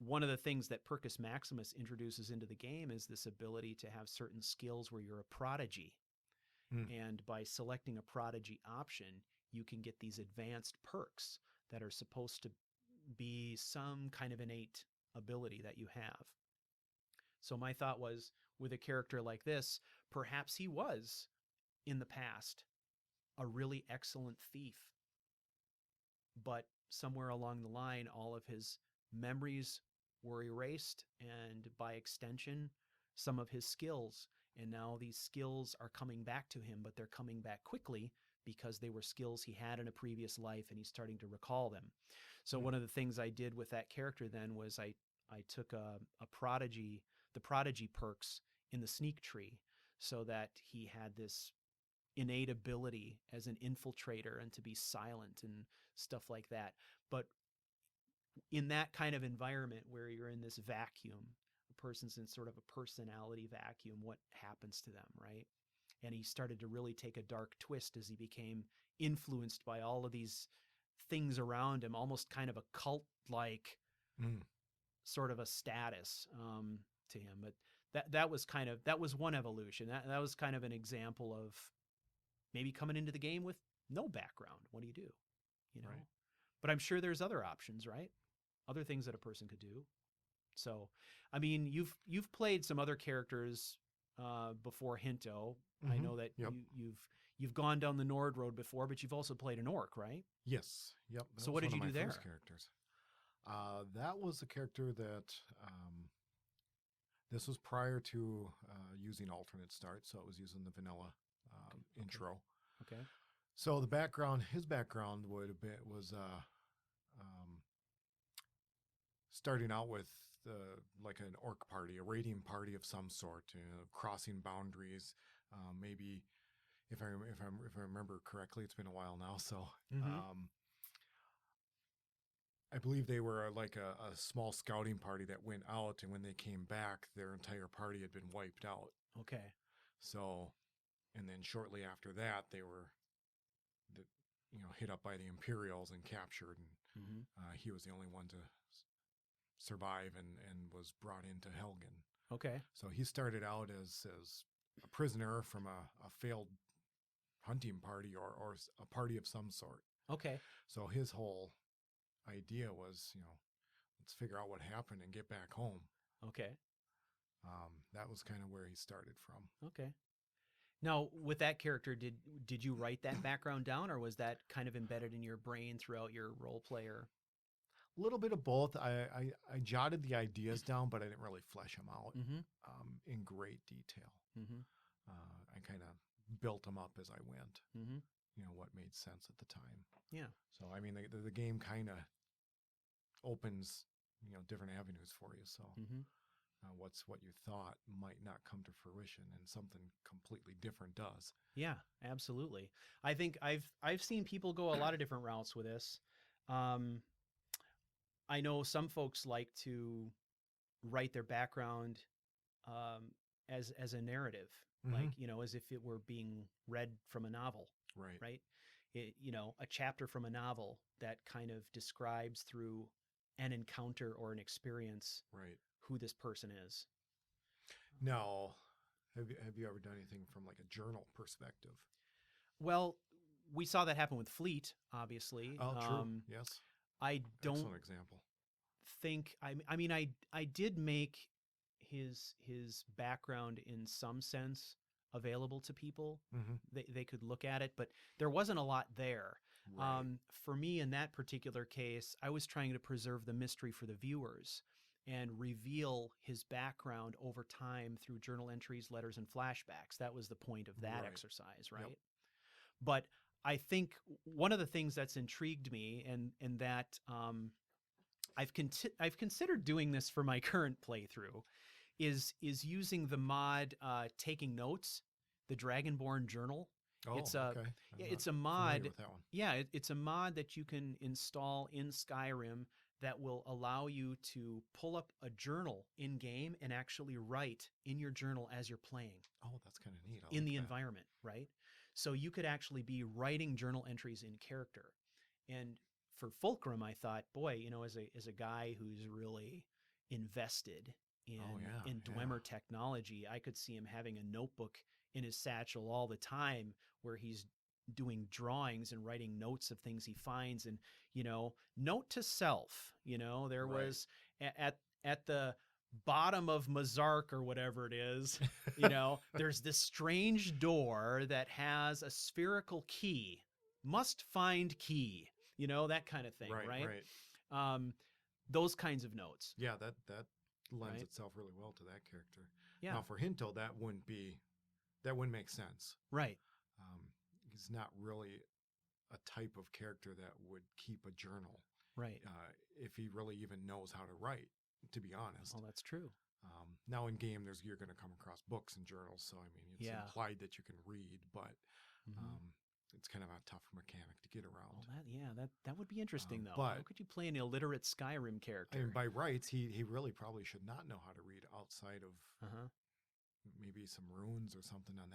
One of the things that Percus Maximus introduces into the game is this ability to have certain skills where you're a prodigy. And by selecting a prodigy option, you can get these advanced perks that are supposed to be some kind of innate ability that you have. So my thought was, with a character like this, perhaps he was, in the past, a really excellent thief. But somewhere along the line, all of his memories were erased, and by extension, some of his skills. And now these skills are coming back to him, but they're coming back quickly because they were skills he had in a previous life, and he's starting to recall them. So one of the things I did with that character then was I took a prodigy, the prodigy perks in the sneak tree, so that he had this innate ability as an infiltrator and to be silent and stuff like that. But in that kind of environment where you're in this vacuum, a person's in sort of a personality vacuum, what happens to them, right? And he started to really take a dark twist as he became influenced by all of these things around him, almost kind of a cult-like sort of a status to him. But that was one evolution. That was kind of an example of maybe coming into the game with no background. What do you do? You know? Right. But I'm sure there's other options, right? Other things that a person could do. So, I mean, you've played some other characters before Hinto. I know that Yep. you've gone down the Nord Road before, but you've also played an orc, right? Yes. Yep. That So was what did one you of do my there? first characters. That was a character that this was prior to using alternate start, so it was using the vanilla intro. Okay. So his background was starting out with like an orc party, a raiding party of some sort, crossing boundaries. Maybe if I remember correctly, it's been a while now. So I believe they were like a small scouting party that went out, and when they came back, their entire party had been wiped out. Okay. So, and then shortly after that, they were, hit up by the Imperials and captured, and he was the only one to survive and was brought into Helgen. Okay. So he started out as a prisoner from a failed hunting party or a party of some sort. Okay. So his whole idea was, let's figure out what happened and get back home. Okay. That was kind of where he started from. Okay. Now, with that character, did you write that background down, or was that kind of embedded in your brain throughout your role play? Or A little bit of both. I jotted the ideas down, but I didn't really flesh them out in great detail. I kind of built them up as I went. What made sense at the time. Yeah. So I mean, the game kind of opens different avenues for you. So what you thought might not come to fruition, and something completely different does. Yeah, absolutely. I think I've seen people go a lot of different routes with this. I know some folks like to write their background as a narrative, like as if it were being read from a novel. Right. Right. A chapter from a novel that kind of describes through an encounter or an experience Right. who this person is. Now, have you ever done anything from like a journal perspective? Well, we saw that happen with Fleet, obviously. Oh, true. Yes. I don't Excellent example. think I did make his background in some sense available to people. They could look at it, but there wasn't a lot there. Right. For me, in that particular case, I was trying to preserve the mystery for the viewers and reveal his background over time through journal entries, letters, and flashbacks. That was the point of that exercise, right? Yep. But I think one of the things that's intrigued me, and that I've considered doing this for my current playthrough, is using the mod Taking Notes, the Dragonborn Journal. Oh, it's okay. It's a mod. With that one. Yeah, it's a mod that you can install in Skyrim that will allow you to pull up a journal in game and actually write in your journal as you're playing. Oh, that's kind of neat. In the environment, right? So you could actually be writing journal entries in character. And for Fulcrum, I thought, boy, as a guy who's really invested in Dwemer technology, I could see him having a notebook in his satchel all the time where he's doing drawings and writing notes of things he finds. And, note to self, there was at the bottom of Mazark or whatever it is, there's this strange door that has a spherical key, must find key, that kind of thing. Right. Those kinds of notes. Yeah. That lends itself really well to that character. Yeah. Now for Hinto, that wouldn't make sense. Right. He's not really a type of character that would keep a journal. Right. If he really even knows how to write, to be honest. Well, that's true. Now in game, you're going to come across books and journals. So, I mean, it's implied that you can read, but it's kind of a tough mechanic to get around. Well, that would be interesting, though. But how could you play an illiterate Skyrim character? I mean, by rights, he really probably should not know how to read outside of maybe some runes or something on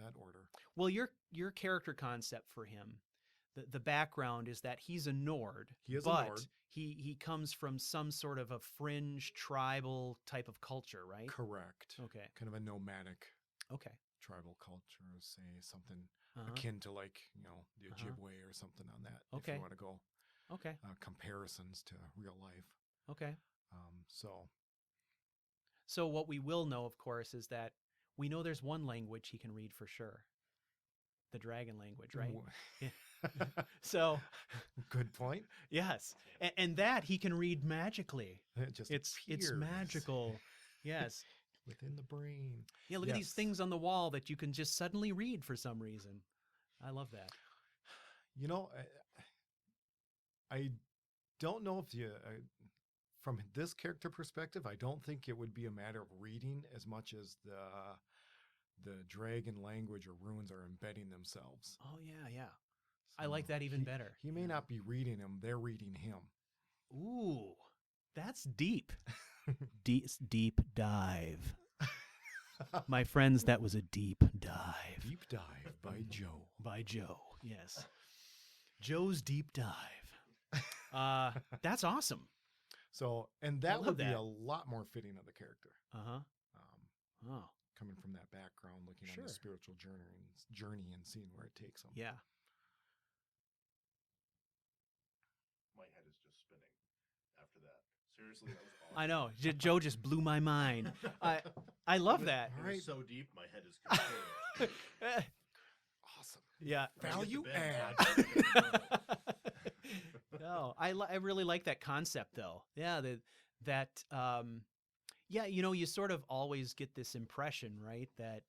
that order. Well, your character concept for him, the background is that he's a Nord. He is but a Nord. He comes from some sort of a fringe tribal type of culture, right? Correct. Okay. Kind of a nomadic tribal culture, say something akin to like, the Ojibwe or something on that. Okay. If you want to go comparisons to real life. Okay. So what we will know, of course, is that we know there's one language he can read for sure. The dragon language, right? So good point. Yes. And that he can read magically. It's magical. Yes. Within the brain. Yeah, look at these things on the wall that you can just suddenly read for some reason. I love that. I don't know if from this character perspective, I don't think it would be a matter of reading as much as the dragon language or runes are embedding themselves. Oh, yeah. So I like that even better. He may not be reading them, they're reading him. Ooh, that's deep. Deep dive. My friends, that was a deep dive. Deep dive by Joe. By Joe, yes. Joe's deep dive. That's awesome. So, and that would be a lot more fitting of the character. Oh, coming from that background, looking on Sure. the spiritual journey and seeing where it takes them. yeah. My head is just spinning after that. Seriously, that was awesome. I know. Joe just blew my mind. I love that. It All right. was so deep, my head is completely. Awesome. Yeah. Value When I get add. to bed, I gotta go. No, I really like that concept though. Yeah, yeah, you sort of always get this impression, right? That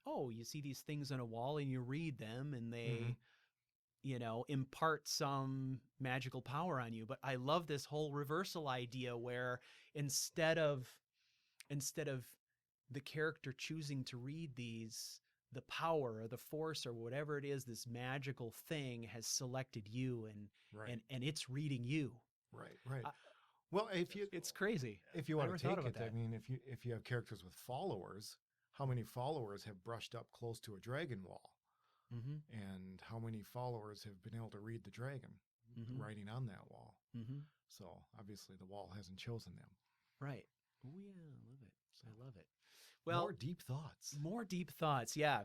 oh, you see these things on a wall and you read them and they, impart some magical power on you. But I love this whole reversal idea where instead of the character choosing to read these, the power or the force or whatever it is, this magical thing has selected you Right. and it's reading you. Right. I- Well, if you It's crazy. if you I want never to thought take about it, I that. mean, if you have characters with followers, how many followers have brushed up close to a dragon wall, Mm-hmm. and how many followers have been able to read the dragon Mm-hmm. writing on that wall? Mm-hmm. So obviously, the wall hasn't chosen them. Right. Oh yeah, I love it. So, I love it. Well, more deep thoughts. more deep thoughts. Yeah.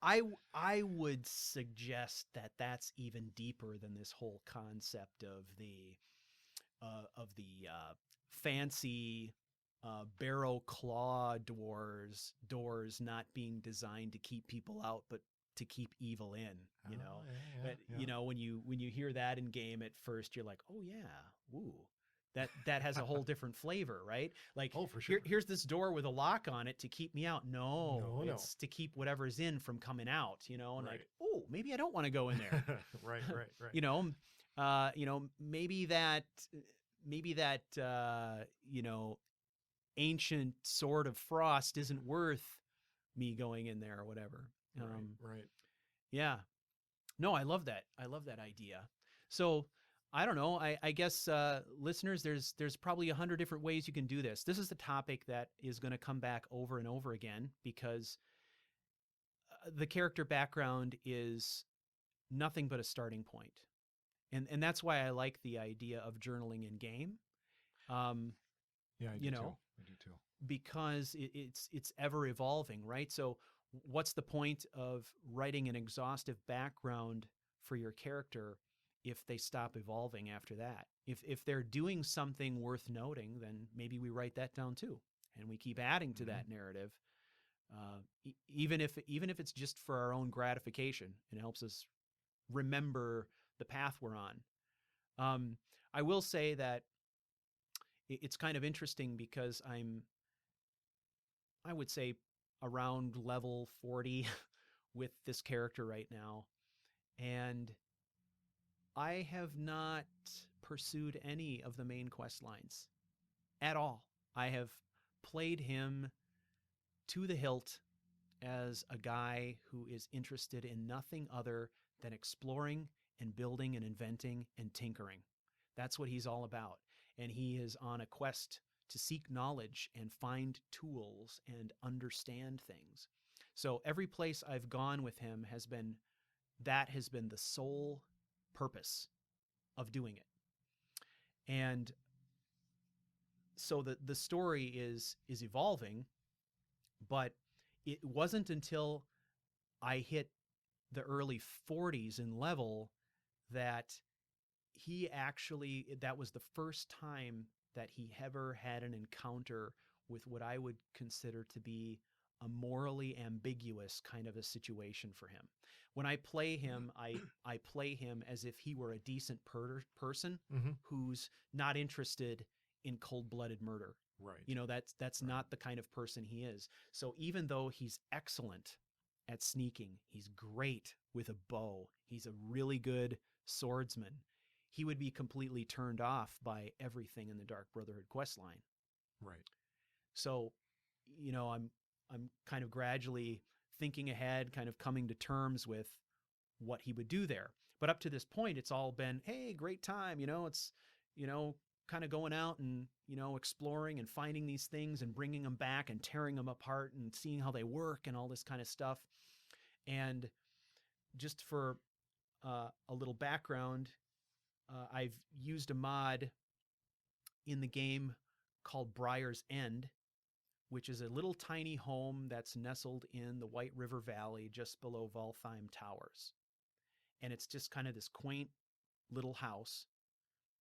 I would suggest that that's even deeper than this whole concept of the fancy barrow claw doors not being designed to keep people out, but to keep evil in. You know, Oh, but when you hear that in game at first, you're like, oh yeah, ooh. That has a whole different flavor, right? Like, Oh, for sure. here's this door with a lock on it to keep me out. No, No. it's to keep whatever's in from coming out, and like, Right. oh, maybe I don't want to go in there. right. Maybe that ancient sword of frost isn't worth me going in there or whatever. Right. Yeah. No, I love that. I love that idea. So I don't know. I guess listeners, there's probably 100 different ways you can do this. This is the topic that is going to come back over and over again because the character background is nothing but a starting point. And that's why I like the idea of journaling in game. Yeah, I do too. I do too. Because it's ever evolving, right? So what's the point of writing an exhaustive background for your character if they stop evolving after that? If they're doing something worth noting, then maybe we write that down too, and we keep adding to that narrative, even if it's just for our own gratification, and it helps us remember the path we're on. I will say that it's kind of interesting because I would say around level 40 with this character right now, and I have not pursued any of the main quest lines at all. I have played him to the hilt as a guy who is interested in nothing other than exploring and building and inventing and tinkering. That's what he's all about. And he is on a quest to seek knowledge and find tools and understand things. So every place I've gone with him has been the sole purpose of doing it. And so the story is evolving, but it wasn't until I hit the early 40s in level that that was the first time that he ever had an encounter with what I would consider to be a morally ambiguous kind of a situation for him. When I play him, I play him as if he were a decent person Mm-hmm. who's not interested in cold-blooded murder. Right. That's not the kind of person he is. So even though he's excellent at sneaking, he's great with a bow, he's a really good swordsman, he would be completely turned off by everything in the Dark Brotherhood questline. Right. So, I'm kind of gradually thinking ahead, kind of coming to terms with what he would do there. But up to this point, it's all been, hey, great time. It's, kind of going out and, exploring and finding these things and bringing them back and tearing them apart and seeing how they work and all this kind of stuff. And just for a little background, I've used a mod in the game called Briar's End, which is a little tiny home that's nestled in the White River Valley just below Valtheim Towers. And it's just kind of this quaint little house.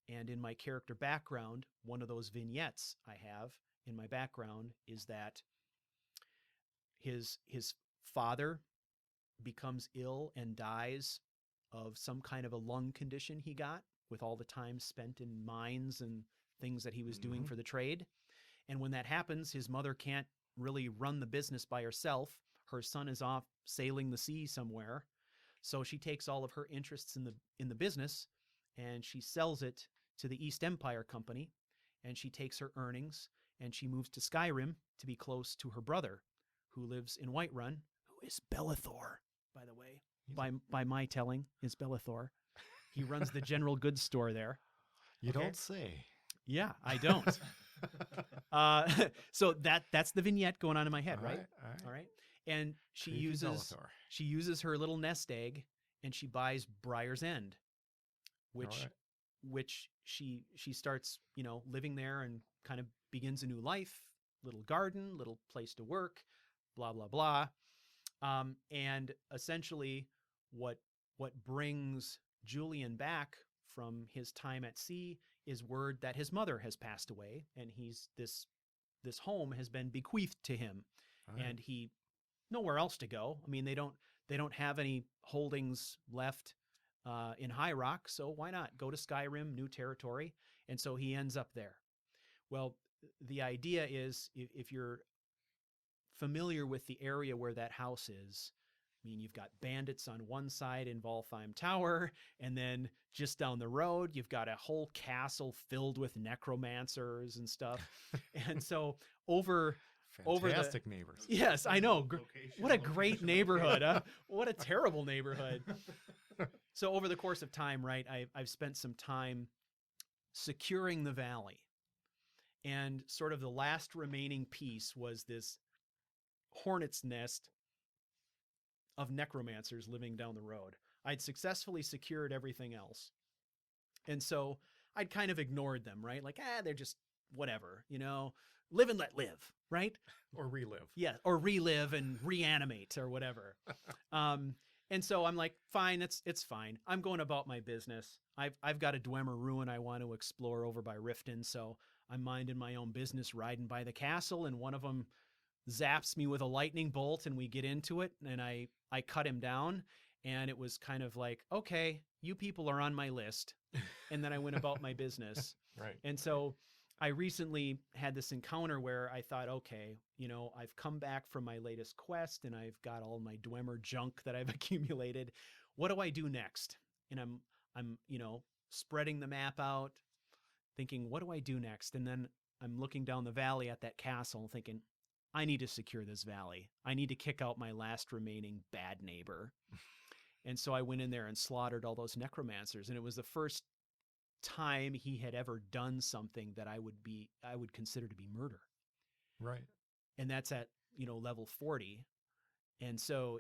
And in my character background, one of those vignettes I have in my background is that his father becomes ill and dies of some kind of a lung condition he got with all the time spent in mines and things that he was doing for the trade. And when that happens, his mother can't really run the business by herself. Her son is off sailing the sea somewhere. So she takes all of her interests in the business and she sells it to the East Empire Company, and she takes her earnings and she moves to Skyrim to be close to her brother, who lives in Whiterun, who is Belethor, by the way. By my telling, is Belethor. He runs the general goods store there. You don't say. Yeah, I don't. So that's the vignette going on in my head, right? All right. And she uses her little nest egg, and she buys Briar's End, which she starts, living there and kind of begins a new life, little garden, little place to work, blah blah blah. And essentially, what brings Julian back from his time at sea is word that his mother has passed away, and this home has been bequeathed to him, and he nowhere else to go. I mean, they don't have any holdings left in High Rock, so why not go to Skyrim, new territory? And so he ends up there. Well, the idea is, if you're familiar with the area where that house is, I mean, you've got bandits on one side in Valtheim Tower, and then just down the road, you've got a whole castle filled with necromancers and stuff. And so Fantastic neighbors. Yes, I know. What a great neighborhood. Huh? What a terrible neighborhood. So over the course of time, right, I've spent some time securing the valley. And sort of the last remaining piece was this hornet's nest of necromancers living down the road. I'd successfully secured everything else. And so I'd kind of ignored them, right? Like, they're just whatever, live and let live, right? Or relive. Yeah, or relive and reanimate or whatever. And so I'm like, fine, it's fine. I'm going about my business. I've got a Dwemer ruin I want to explore over by Riften, so I'm minding my own business, riding by the castle, and one of them zaps me with a lightning bolt, and we get into it, and I cut him down, and it was kind of like, okay, you people are on my list. And then I went about my business. Right. And so I recently had this encounter where I thought, okay, I've come back from my latest quest, and I've got all my Dwemer junk that I've accumulated. What do I do next? And I'm spreading the map out, thinking, what do I do next? And then I'm looking down the valley at that castle thinking, I need to secure this valley. I need to kick out my last remaining bad neighbor. And so I went in there and slaughtered all those necromancers. And it was the first time he had ever done something that I would consider to be murder. Right. And that's at, level 40. And so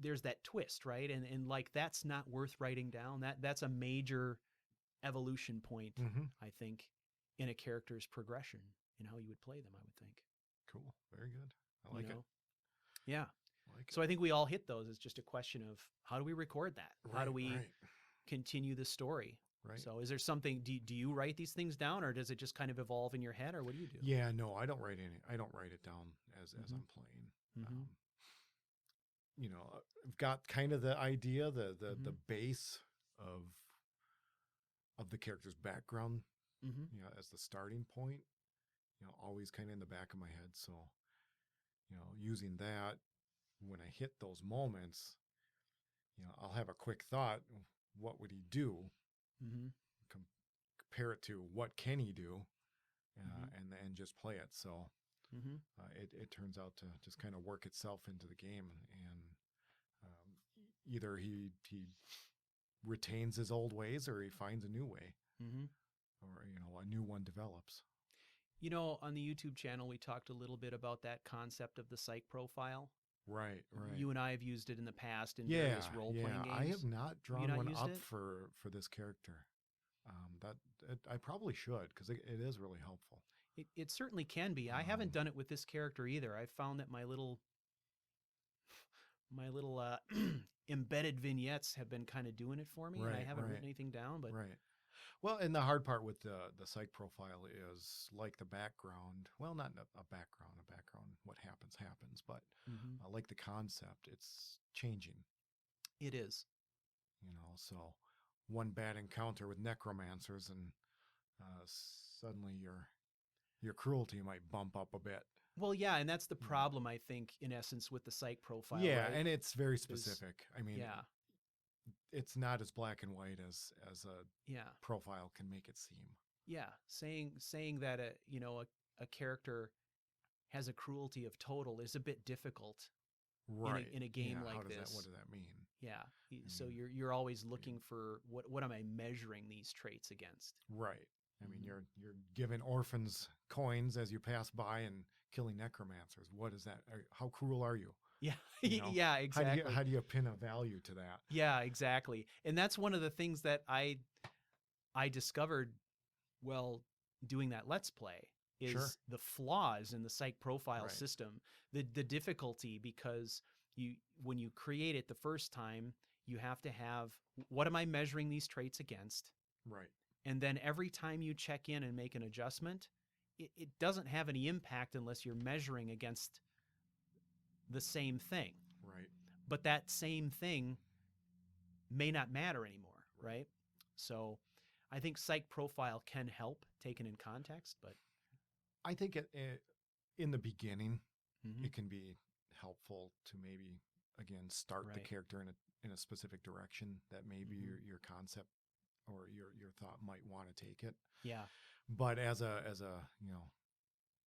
there's that twist, right? And like, that's not worth writing down. That's a major evolution point, I think, in a character's progression in how you would play them, I would think. Cool. Very good. I like it. Yeah. Like so I think we all hit those. It's just a question of, how do we record that? How do we continue the story? Right. So is there something, do you write these things down, or does it just kind of evolve in your head, or what do you do? Yeah, no, I don't write it down as I'm playing. I've got kind of the idea, the base of the character's background, as the starting point, always kind of in the back of my head. So, using that, when I hit those moments, I'll have a quick thought. What would he do? Compare it to what can he do, and just play it. So it turns out to just kind of work itself into the game, and either he retains his old ways, or he finds a new way, or a new one develops. On the YouTube channel, we talked a little bit about that concept of the psych profile. Right. You and I have used it in the past in various role-playing games. I have not drawn one up it? for this character. I probably should, because it is really helpful. It certainly can be. I haven't done it with this character either. I found that my little embedded vignettes have been kind of doing it for me, and I Right, haven't right. written anything down. But Right. Well, and the hard part with the psych profile is like the background. Well, not a background. A background, what happens, happens. But Mhm. like the concept, it's changing. It is. So one bad encounter with necromancers, and suddenly your cruelty might bump up a bit. Well, yeah, and that's the Yeah. problem, I think, in essence, with the psych profile. Yeah, right? and it's very specific. I mean, Yeah, it's not as black and white as a yeah, profile can make it seem. yeah. Saying that a character has a cruelty of total is a bit difficult Right. in a game Yeah, like how does this. What does that mean? Yeah. So mean, you're always looking for what am I measuring these traits against? Right. I mean, Mhm. you're giving orphans coins as you pass by and killing necromancers. What is that? How cruel are you? Yeah. You know, Yeah, exactly. How do you pin a value to that? Yeah, exactly. And that's one of the things that I discovered while doing that Let's Play is Sure. the flaws in the psych profile Right. system, the difficulty, because when you create it the first time, you have to have, what am I measuring these traits against? Right. And then every time you check in and make an adjustment, it doesn't have any impact unless you're measuring against the same thing. Right. But that same thing may not matter anymore, right? So I think psych profile can help taken in context, but I think in the beginning, Mhm. it can be helpful to maybe again start the Right. character in a specific direction that maybe Mhm. your concept or your thought might want to take it. Yeah. But as a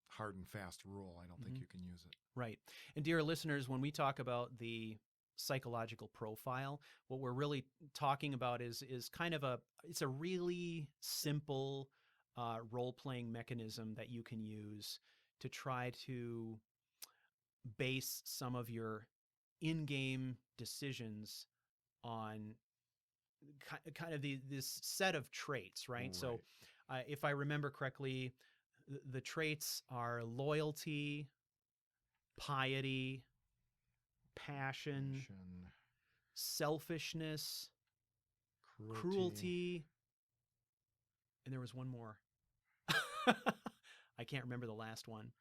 hard and fast rule, I don't think Mhm. you can use it. Right. And dear listeners, when we talk about the psychological profile, what we're really talking about is kind of it's a really simple role-playing mechanism that you can use to try to base some of your in-game decisions on kind of this set of traits, right? So if I remember correctly, the traits are loyalty, piety, passion, Passion, selfishness, cruelty. cruelty, and there was one more. I can't remember the last one.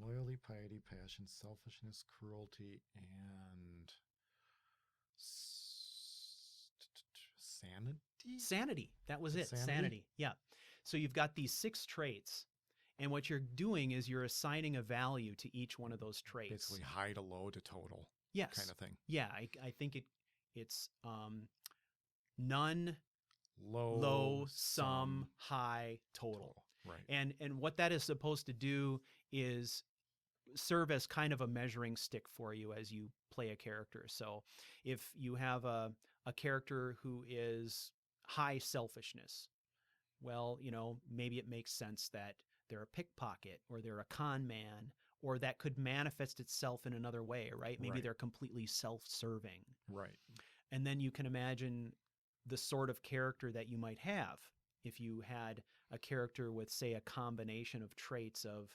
Loyalty, piety, passion, selfishness, cruelty, and sanity. Sanity. That was it. Sanity? Sanity. Yeah. So you've got these 6 traits, and what you're doing is you're assigning a value to each one of those traits. Basically, high to low to total. Yes. Kind of thing. Yeah, I think it's none, Low, some, high, total. Right. And what that is supposed to do is serve as kind of a measuring stick for you as you play a character. So if you have a character who is high selfishness, well, maybe it makes sense that they're a pickpocket or they're a con man, or that could manifest itself in another way, right? Maybe Right. they're completely self-serving. Right. And then you can imagine the sort of character that you might have if you had a character with, say, a combination of traits of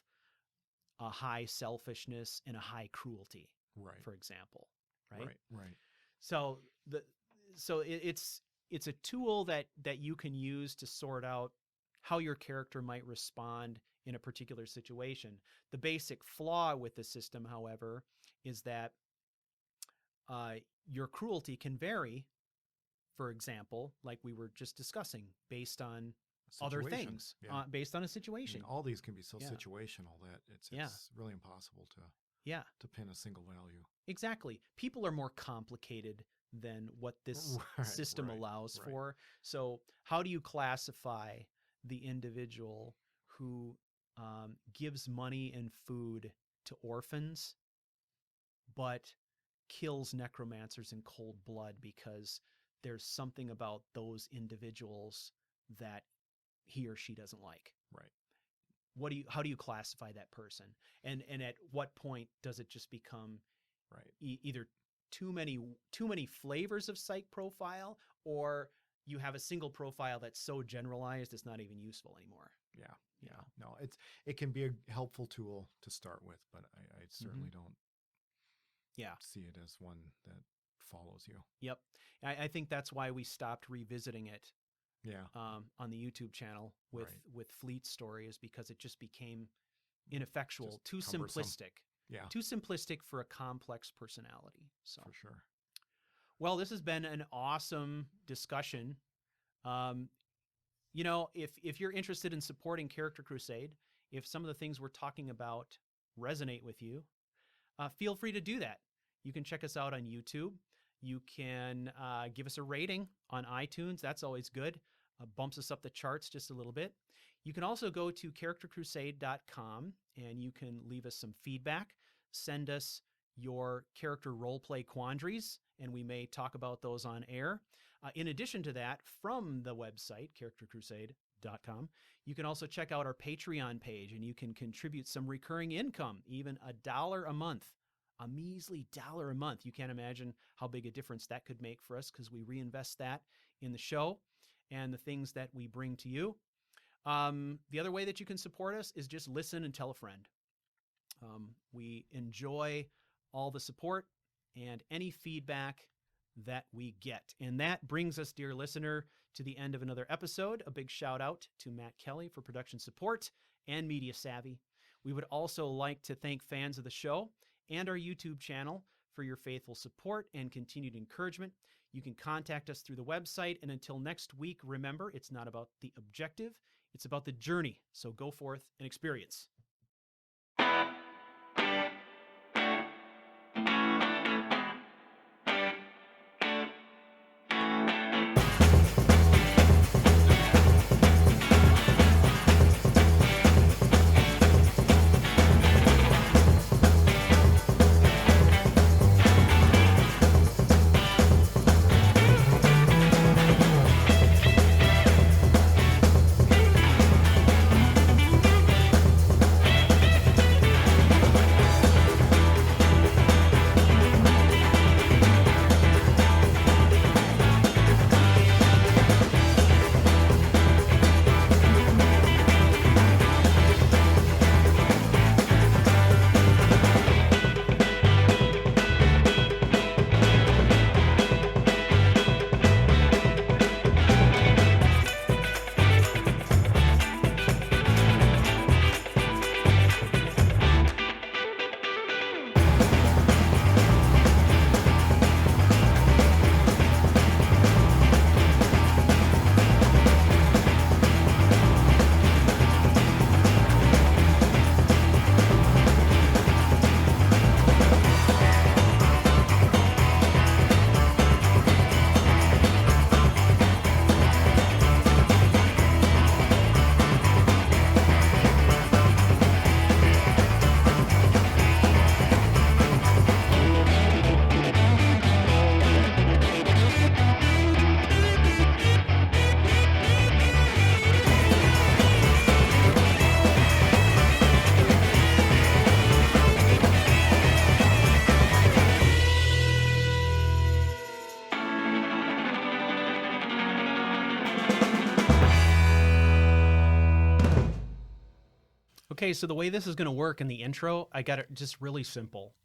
a high selfishness and a high cruelty, Right. for example, right? Right. Right. So it's a tool that you can use to sort out how your character might respond in a particular situation. The basic flaw with the system, however, is that your cruelty can vary, for example, like we were just discussing, based on other Situation. things, Yeah. based on a I situation. mean, all these can be so Yeah. situational that it's Yeah. really impossible Yeah, to pin a single value. exactly. People are more complicated than what this Right, system right, allows right. for. So how do you classify the individual who gives money and food to orphans, but kills necromancers in cold blood because there's something about those individuals that he or she doesn't like? Right. How do you classify that person? And at what point does it just become Right. either too many flavors of psych profile, or you have a single profile that's so generalized it's not even useful anymore. Yeah. You know? No, it can be a helpful tool to start with, but I certainly don't Yeah. see it as one that follows you. Yep. I think that's why we stopped revisiting it Yeah. on the YouTube channel with Right. with Fleet's story, is because it just became ineffectual, Just too cumbersome. simplistic. Yeah, Too simplistic for a complex personality. So, for sure. well, this has been an awesome discussion. You know, if you're interested in supporting Character Crusade, if some of the things we're talking about resonate with you, feel free to do that. You can check us out on YouTube. You can give us a rating on iTunes. That's always good. Bumps us up the charts just a little bit. You can also go to charactercrusade.com and you can leave us some feedback. Send us your character roleplay quandaries, and we may talk about those on air. In addition to that, from the website, charactercrusade.com, you can also check out our Patreon page, and you can contribute some recurring income, even $1 a month. A measly $1 a month. You can't imagine how big a difference that could make for us, because we reinvest that in the show and the things that we bring to you. The other way that you can support us is just listen and tell a friend. We enjoy all the support and any feedback that we get. And that brings us, dear listener, to the end of another episode. A big shout out to Matt Kelly for production support and Media Savvy. We would also like to thank fans of the show and our YouTube channel for your faithful support and continued encouragement. You can contact us through the website. And until next week, remember, it's not about the objective, it's about the journey. So go forth and experience. Okay, so the way this is going to work in the intro, I got it just really simple.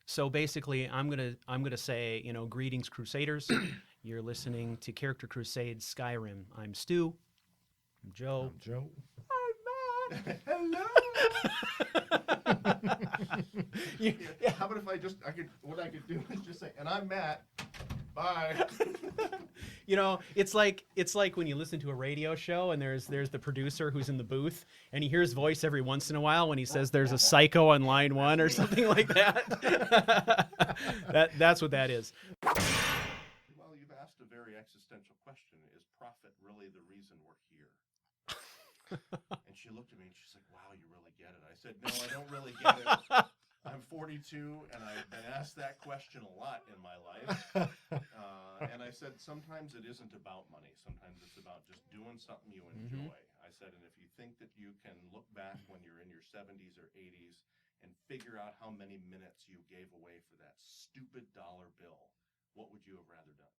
So basically, I'm gonna say, you know, greetings, Crusaders. You're listening to Character Crusade Skyrim. I'm Stu. I'm Joe. I'm Joe. Hello. Yeah. How about if what I could do is just say, and I'm Matt. Bye. You know, it's like when you listen to a radio show and there's the producer who's in the booth and you hear his voice every once in a while when he says there's a psycho on line 1 or something like that. That's what that is. Well, you've asked a very existential question. Is profit really the reason we're here? And she looked at me and she's like, wow, you really get it. I said, no, I don't really get it. I'm 42 and I've been asked that question a lot in my life. And I said, sometimes it isn't about money. Sometimes it's about just doing something you enjoy. I said, and if you think that you can look back when you're in your 70s or 80s and figure out how many minutes you gave away for that stupid dollar bill, what would you have rather done?